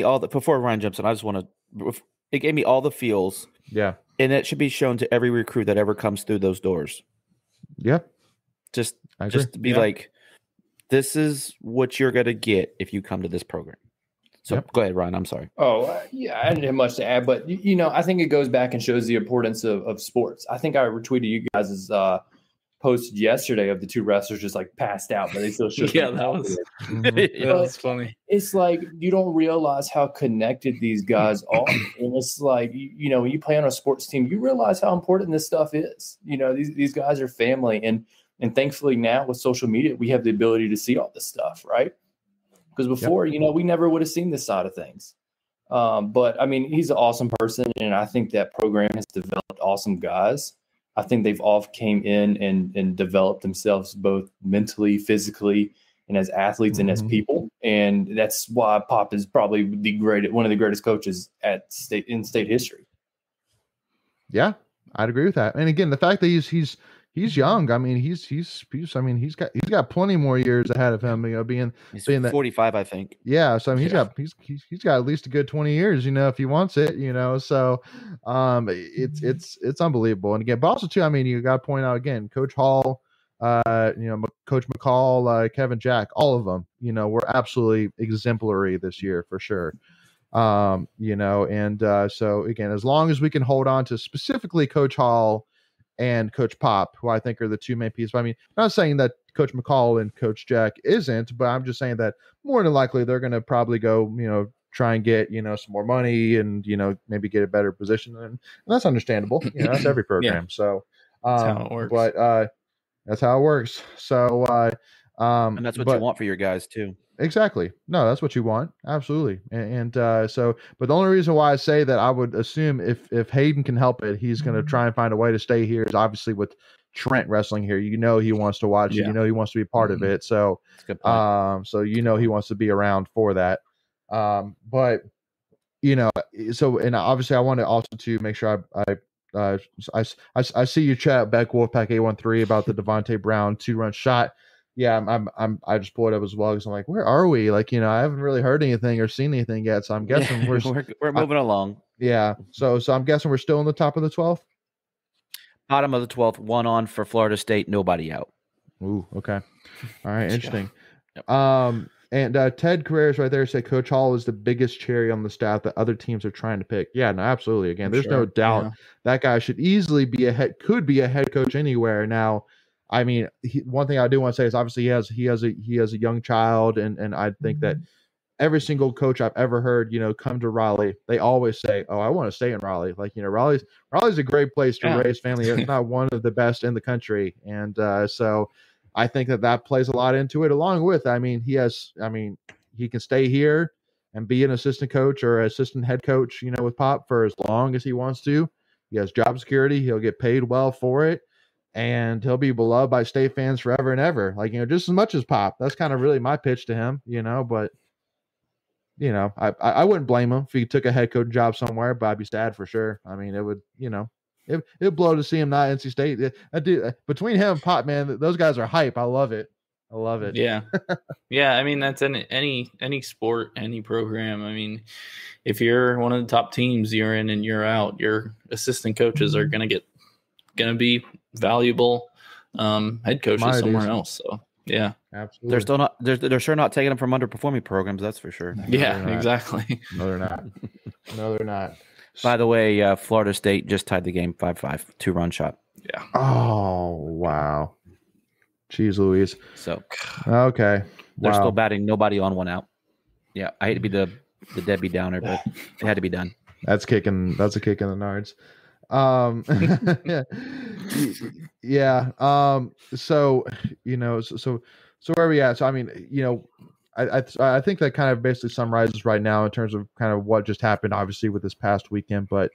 all the, before Ryan jumps in, I just want to, it gave me all the feels. Yeah. And it should be shown to every recruit that ever comes through those doors. Yep. Just to be like, this is what you're going to get if you come to this program. So Go ahead, Ryan. I'm sorry. Oh, yeah, I didn't have much to add, but I think it goes back and shows the importance of sports. I think I retweeted you guys' post yesterday of the two wrestlers just like passed out, but they still should. Yeah, that was funny. It's like you don't realize how connected these guys are, and it's like when you play on a sports team, you realize how important this stuff is. These guys are family, and thankfully now with social media, we have the ability to see all this stuff, right? Because before, we never would have seen this side of things. But I mean, he's an awesome person, and I think that program has developed awesome guys. I think they've all came in and developed themselves both mentally, physically, and as athletes and as people. And that's why Pop is probably one of the greatest coaches in state history. Yeah, I'd agree with that. And again, the fact that he's young. I mean, he's got plenty more years ahead of him. Being 45, I think. Yeah, so I mean, he's got at least a good 20 years. If he wants it. So, it's unbelievable. And again, but also too, I mean, you got to point out again, Coach Hall, Coach McCall, Kevin Jack, all of them. Were absolutely exemplary this year for sure. So again, as long as we can hold on to specifically Coach Hall and Coach Pop, who I think are the two main pieces. I mean, I'm not saying that Coach McCall and Coach Jack isn't, but I'm just saying that more than likely they're going to probably go, try and get, some more money and, maybe get a better position. And that's understandable. That's every program. So that's how it works. But that's how it works. So and that's what you want for your guys too. Exactly. No, that's what you want. Absolutely. And but the only reason why I say that I would assume if Hayden can help it, he's going to try and find a way to stay here is obviously with Trent wrestling here. He wants to watch it. He wants to be part of it. So, so he wants to be around for that. But so, and obviously I want to also to make sure I see you chat back Wolfpack 813 about the Devontae Brown 2-run shot. yeah, I just pulled it up as well because I'm like, where are we? Like, I haven't really heard anything or seen anything yet. So I'm guessing we're moving along. Yeah. So I'm guessing we're still in the top of the 12th. Bottom of the 12th, one on for Florida State, nobody out. Ooh, okay. All right, interesting. Yep. And Ted Carreras right there said Coach Hall is the biggest cherry on the staff that other teams are trying to pick. Yeah, no, absolutely. Again, there's no doubt that guy should easily be could be a head coach anywhere. Now, I mean, one thing I do want to say is obviously he has a young child, and I think that every single coach I've ever heard, come to Raleigh, they always say, "Oh, I want to stay in Raleigh." Like, Raleigh's a great place to raise family. It's not one of the best in the country, and so I think that plays a lot into it. Along with, he can stay here and be an assistant coach or assistant head coach, with Pop for as long as he wants to. He has job security. He'll get paid well for it. And he'll be beloved by State fans forever and ever. Like, just as much as Pop. That's kind of really my pitch to him, but I wouldn't blame him if he took a head coach job somewhere, but I'd be sad for sure. I mean, it would, it'd blow to see him not NC State. Between him and Pop, man, those guys are hype. I love it. Yeah. Yeah. I mean, that's in any sport, any program. I mean, if you're one of the top teams, you're in and you're out, your assistant coaches are going to be valuable head coaches somewhere else. So yeah, absolutely. They're still not. They're sure not taking them from underperforming programs. That's for sure. Yeah, exactly. No, they're not. No, they're not. By the way, Florida State just tied the game 5-5, 2-run shot. Yeah. Oh wow. Jeez Louise. So okay, they're still batting nobody on, one out. Yeah, I hate to be the Debbie Downer, but it had to be done. That's a kick in the nards. Yeah. So where are we at? So I mean, I think that kind of basically summarizes right now in terms of kind of what just happened, obviously, with this past weekend. But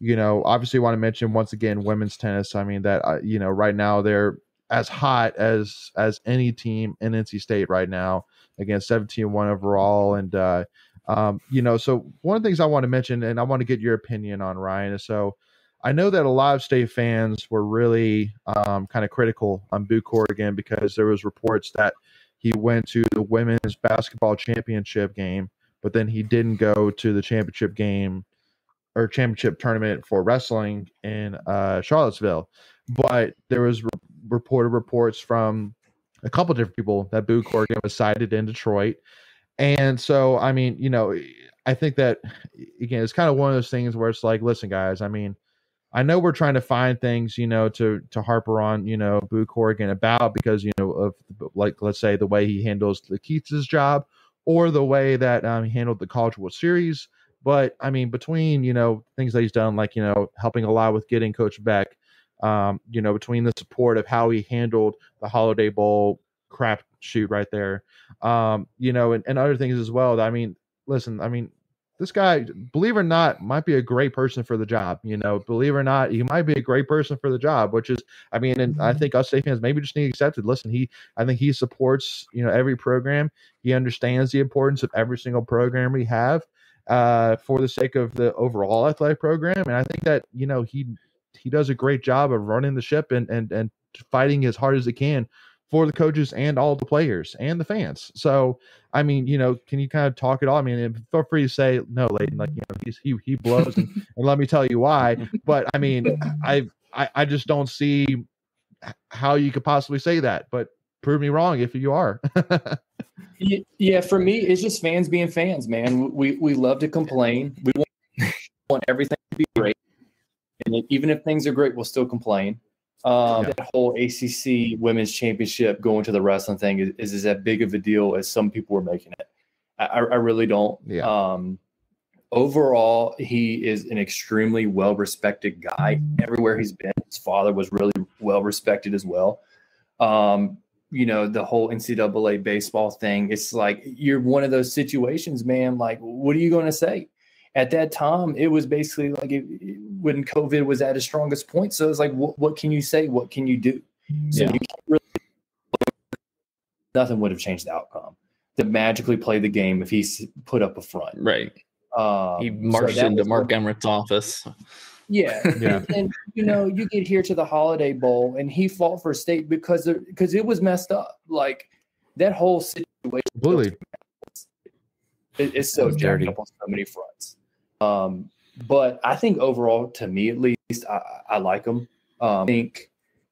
obviously, want to mention once again women's tennis. I mean that right now they're as hot as any team in NC State right now. Again, 17-1 overall, and so one of the things I want to mention, and I want to get your opinion on, Ryan, is so. I know that a lot of State fans were really kind of critical on Boo Corrigan because there was reports that he went to the women's basketball championship game, but then he didn't go to the championship game or championship tournament for wrestling in Charlottesville. But there was reported reports from a couple different people that Boo Corrigan was cited in Detroit. And so, I mean, I think that, again, it's kind of one of those things where it's like, listen, guys, I mean, I know we're trying to find things, to harper on, Boo Corrigan about because, of like, let's say the way he handles the Keats' job or the way that he handled the College World Series. But I mean, between, things that he's done, like, helping a lot with getting Coach Beck, between the support of how he handled the Holiday Bowl crap shoot right there, and other things as well. I mean, listen, I mean, this guy, believe it or not, might be a great person for the job. Believe it or not, he might be a great person for the job, which is, I mean, and I think us State fans maybe just need to accept it. Listen, I think he supports, every program. He understands the importance of every single program we have for the sake of the overall athletic program. And I think that, he does a great job of running the ship and fighting as hard as he can for the coaches and all the players and the fans. So, I mean, can you kind of talk it all? I mean, feel free to say no, Layden, like, he blows and let me tell you why. But I mean, I just don't see how you could possibly say that, but prove me wrong if you are. Yeah. For me, it's just fans being fans, man. We love to complain. We want everything to be great. And even if things are great, we'll still complain. That whole ACC women's championship going to the wrestling thing is as big of a deal as some people were making it. I really don't. Yeah. Overall, he is an extremely well-respected guy everywhere he's been. His father was really well-respected as well. The whole NCAA baseball thing, it's like you're one of those situations, man. Like, what are you going to say? At that time, it was basically like when COVID was at its strongest point. So it's like, what can you say? What can you do? So you can't really, nothing would have changed the outcome. To magically play the game if he's put up a front. Right. He marched into Mark Emmert's office. Yeah. And you get here to the Holiday Bowl, and he fought for state because it was messed up. Like that whole situation. Completely. It's so jacked up on so many fronts. But I think overall, to me at least, I like him. I think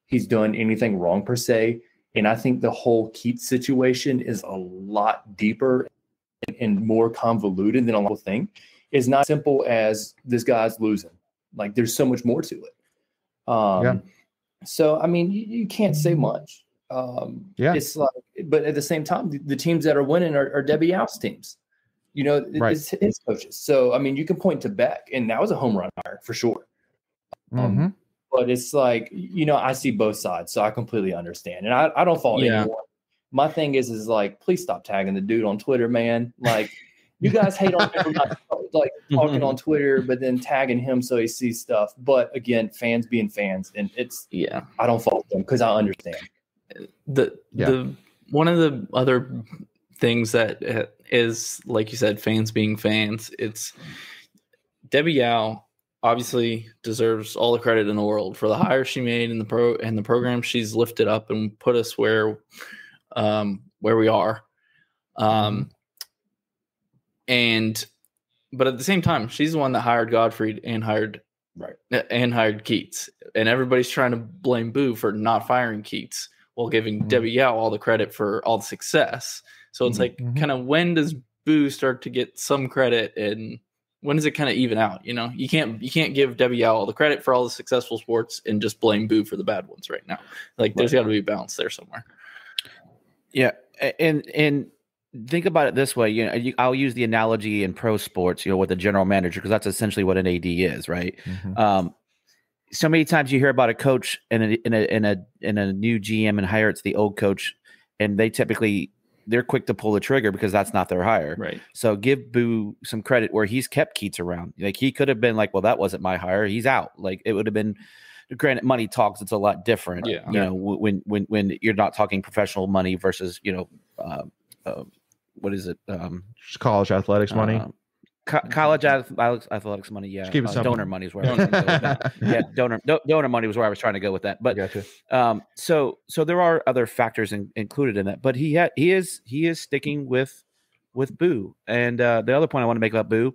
he's done anything wrong per se. And I think the whole Keats situation is a lot deeper and more convoluted than a lot of think. It's not simple as this guy's losing. Like there's so much more to it. So, I mean, you can't say much. It's like, but at the same time, the teams that are winning are Debbie House teams. It's his coaches. So, I mean, you can point to Beck, and that was a home run hire for sure. But it's like, I see both sides, so I completely understand. And I don't fault anyone. My thing is like, please stop tagging the dude on Twitter, man. Like, you guys hate on him for not like talking on Twitter, but then tagging him so he sees stuff. But again, fans being fans, and I don't fault them because I understand. The one of the other things that is, like you said, fans being fans. It's Debbie Yow obviously deserves all the credit in the world for the hire she made in the program she's lifted up and put us where we are. But at the same time, she's the one that hired Gottfried and hired Keats, and everybody's trying to blame Boo for not firing Keats while giving Debbie Yow all the credit for all the success. So it's like, kind of, when does Boo start to get some credit, and when does it kind of even out? You can't give Debbie Yow all the credit for all the successful sports and just blame Boo for the bad ones right now. Like, there's got to be a balance there somewhere. Yeah, and think about it this way. I'll use the analogy in pro sports, with a general manager, because that's essentially what an AD is, right? So many times you hear about a coach and a new GM and hire it's the old coach, and they're quick to pull the trigger because that's not their hire. Right. So give Boo some credit where he's kept Keats around. Like, he could have been like, well, that wasn't my hire, he's out. Like, it would have been, granted, money talks, it's a lot different. When you're not talking professional money versus, what is it? Just college athletics money. College athletics money, yeah. Keep it simple. Donor money is where I was trying to go with that. Yeah, donor money was where I was trying to go with that. But gotcha. So there are other factors included in that. But he is sticking with Boo. And the other point I want to make about Boo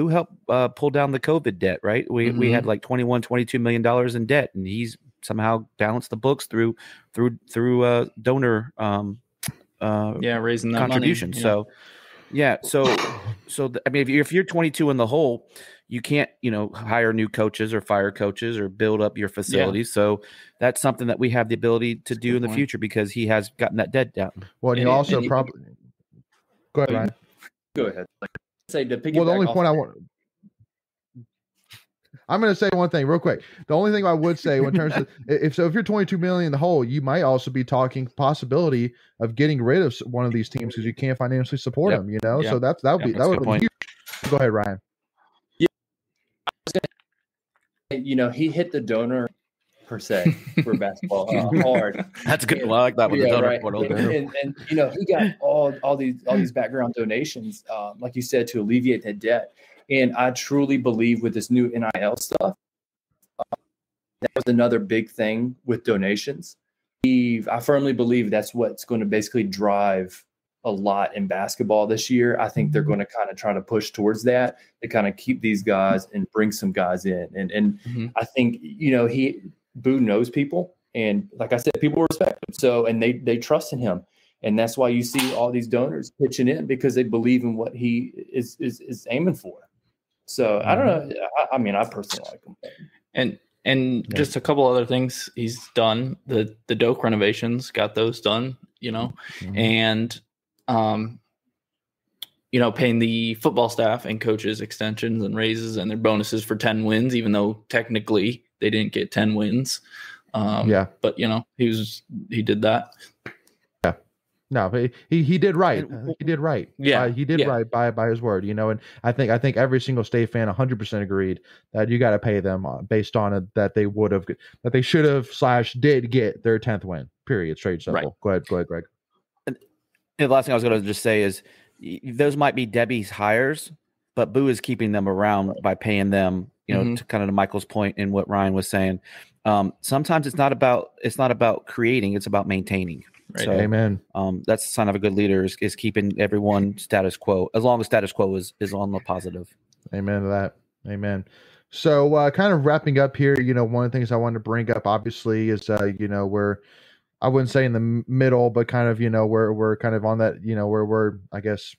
helped pull down the COVID debt, right? We had like $22 million in debt, and he's somehow balanced the books through donor raising that contribution. Money. So I mean, if you're 22 in the hole, you can't, hire new coaches or fire coaches or build up your facilities. Yeah. So that's something that we have the ability to do in the future because he has gotten that debt down. Well, and you also probably go ahead, Ryan. Go ahead. The only point I'm going to say one thing real quick. The only thing I would say in terms of if you're 22 million in the hole, you might also be talking possibility of getting rid of one of these teams because you can't financially support them. So that would be huge. Go ahead, Ryan. Yeah, I was gonna, he hit the donor per se for basketball hard. That's good. Well, I like that with the donor portal. And he got all these background donations, like you said, to alleviate that debt. And I truly believe with this new NIL stuff, that was another big thing with donations. I firmly believe that's what's going to basically drive a lot in basketball this year. I think they're going to kind of try to push towards that to kind of keep these guys and bring some guys in. And I think, Boo knows people. And like I said, people respect him. So, and they trust in him. And that's why you see all these donors pitching in because they believe in what he is aiming for. So I don't know. I mean, I personally like him. And just a couple other things he's done. The Doak renovations, got those done, and paying the football staff and coaches extensions and raises and their bonuses for 10 wins, even though technically they didn't get 10 wins. But he did that. No, but he did right. He did right. Yeah, he did right by his word. And I think every single State fan 100% agreed that you got to pay them based on it that they should have / did get their 10th win. Period. Straight simple. Right. Go ahead, Greg. And the last thing I was going to just say is those might be Debbie's hires, but Boo is keeping them around by paying them, you know, to kind of to Michael's point and what Ryan was saying, sometimes it's not about creating, it's about maintaining. Right. So, amen. That's the sign of a good leader is keeping everyone status quo, as long as status quo is on the positive. Amen to that. Amen. So, kind of wrapping up here, one of the things I wanted to bring up, obviously, is, we're, I wouldn't say in the middle, but kind of, we're kind of on that, where we're, I guess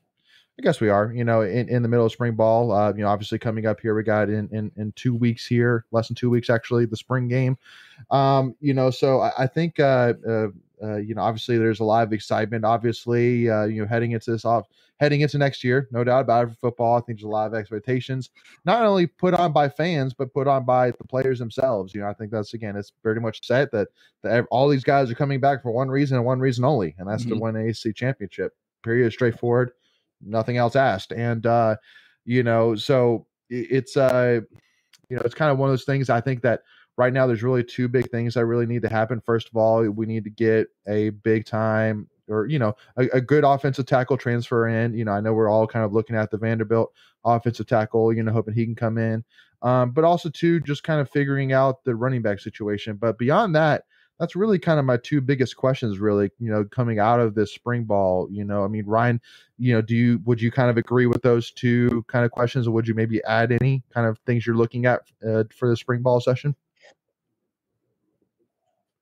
we are, in the middle of spring ball. Obviously coming up here, we got in 2 weeks here, less than 2 weeks actually, the spring game. So I think obviously there's a lot of excitement. Obviously, heading into next year, no doubt about it. For football, I think there's a lot of expectations, not only put on by fans, but put on by the players themselves. I think it's very much set that all these guys are coming back for one reason and one reason only, and that's to win an ACC championship. Period. Straightforward. Nothing else asked. And so it's it's kind of one of those things. I think that right now there's really two big things that really need to happen. First of all, we need to get a big time or a good offensive tackle transfer in. I know we're all kind of looking at the Vanderbilt offensive tackle, hoping he can come in, but also too just kind of figuring out the running back situation. But beyond that, that's really kind of my two biggest questions, really, coming out of this spring ball. I mean, Ryan, would you kind of agree with those two kind of questions, or would you maybe add any kind of things you're looking at for the spring ball session?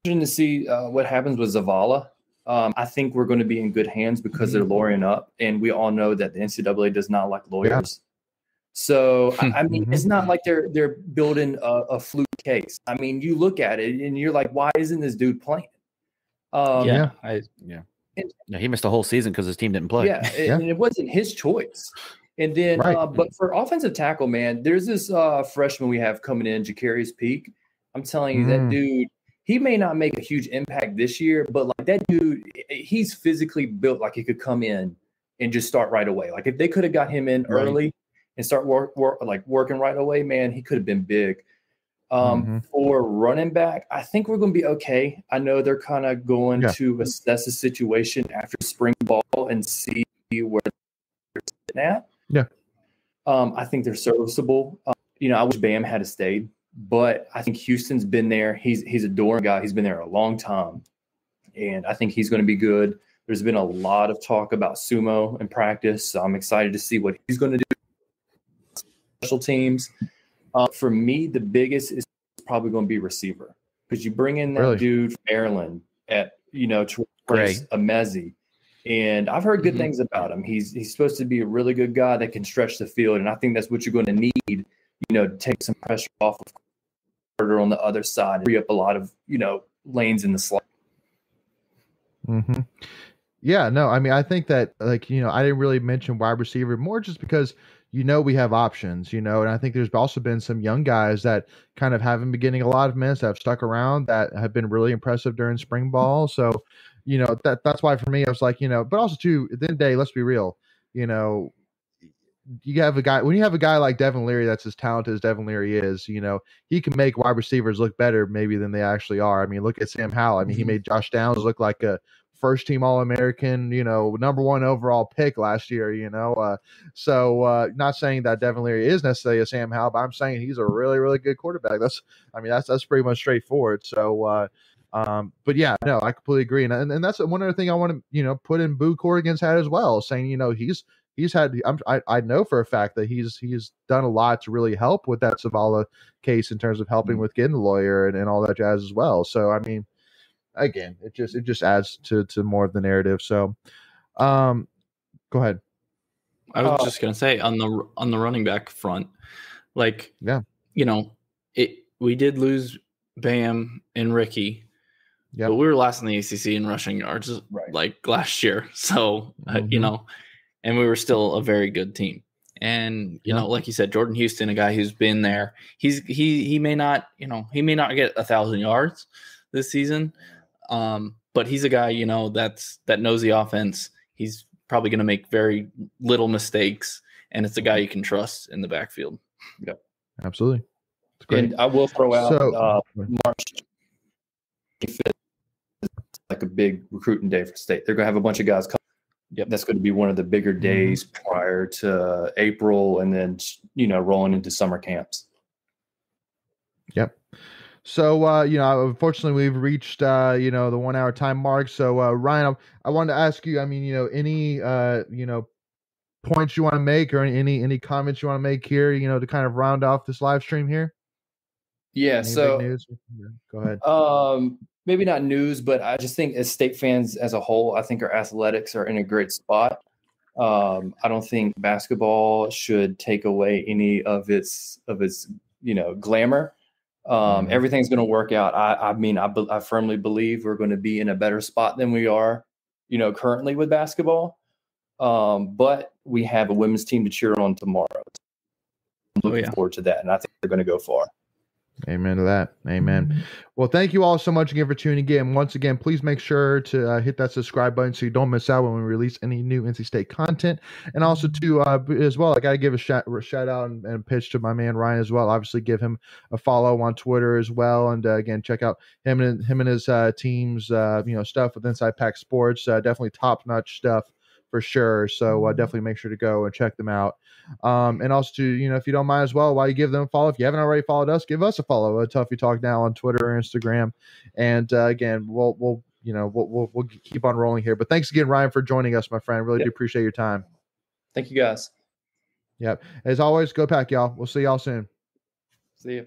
To see what happens with Zavala. I think we're going to be in good hands because they're lawyering up, and we all know that the NCAA does not like lawyers. Yeah. So, I mean, it's not like they're building a fluke case. I mean, you look at it and you're like, why isn't this dude playing? He missed the whole season because his team didn't play. And it wasn't his choice. And then, but for offensive tackle, man, there's this freshman we have coming in, Jacarius Peak. I'm telling you, that dude, he may not make a huge impact this year, but like that dude, he's physically built like he could come in and just start right away. Like if they could have got him in early and start working right away, man, he could have been big. For running back, I think we're going to be okay. I know they're kind of going to assess the situation after spring ball and see where they're sitting at. Yeah. I think they're serviceable. I wish Bam had stayed, but I think Houston's been there. He's a Durham guy. He's been there a long time, and I think he's going to be good. There's been a lot of talk about Sumo in practice, so I'm excited to see what he's going to do. Special teams. For me, the biggest is probably going to be receiver, because you bring in that dude Maryland to replace Amezi, and I've heard good things about him. He's supposed to be a really good guy that can stretch the field, and I think that's what you're going to need, to take some pressure off of Carter on the other side and free up a lot of lanes in the slot. Yeah, no, I mean, I think that I didn't really mention wide receiver more just because we have options, and I think there's also been some young guys that kind of haven't been getting a lot of minutes that have stuck around that have been really impressive during spring ball. So, that's why for me, I was like, but also too, at the end of the day, let's be real, you have a guy, when you have a guy like Devin Leary that's as talented as Devin Leary is, he can make wide receivers look better maybe than they actually are. I mean, look at Sam Howell. I mean, he made Josh Downs look like a first team All-American, number one overall pick last year, so not saying that Devin Leary is necessarily a Sam Howell, but I'm saying he's a really, really good quarterback. That's pretty much straightforward. So, but yeah, no, I completely agree. And that's one other thing I want to, put in Boo Corrigan's hat as well, saying, he's had, I know for a fact that he's done a lot to really help with that Zavala case in terms of helping with getting the lawyer and all that jazz as well. So, I mean, again, it just adds to more of the narrative. So, go ahead. I was just gonna say on the running back front, we did lose Bam and Ricky, but we were last in the ACC in rushing yards like last year. So and we were still a very good team. And like you said, Jordan Houston, a guy who's been there, he may not get 1,000 yards this season. But he's a guy, that knows the offense. He's probably going to make very little mistakes, and it's a guy you can trust in the backfield. Yeah, absolutely. It's great. And I will throw out March 25th, like a big recruiting day for state. They're going to have a bunch of guys come. Yep, that's going to be one of the bigger days prior to April, and then rolling into summer camps. Yep. So, unfortunately we've reached, the 1 hour time mark. So, Ryan, I wanted to ask you, I mean, any, points you want to make or any comments you want to make here, to kind of round off this live stream here? Yeah. Any big So, news? Yeah, go ahead. maybe not news, but I just think as state fans as a whole, I think our athletics are in a great spot. I don't think basketball should take away any of its glamour. Everything's going to work out. I firmly believe we're going to be in a better spot than we are, currently with basketball. But we have a women's team to cheer on tomorrow. I'm looking forward to that, and I think they're going to go far. Amen to that. Amen. Well, thank you all so much again for tuning in. Once again, please make sure to hit that subscribe button so you don't miss out when we release any new NC State content. And also to as well, I got to give a shout out and pitch to my man Ryan as well. Obviously, give him a follow on Twitter as well. And again, check out him and his team's stuff with Inside Pack Sports. Definitely top notch stuff for sure. So definitely make sure to go and check them out. And also to, if you don't mind as well, while you give them a follow, if you haven't already followed us, give us a follow at Tuffy Talk Now on Twitter or Instagram. And again, we'll keep on rolling here. But thanks again, Ryan, for joining us, my friend. Really do appreciate your time. Thank you, guys. Yep. As always, go Pack, y'all. We'll see y'all soon. See you.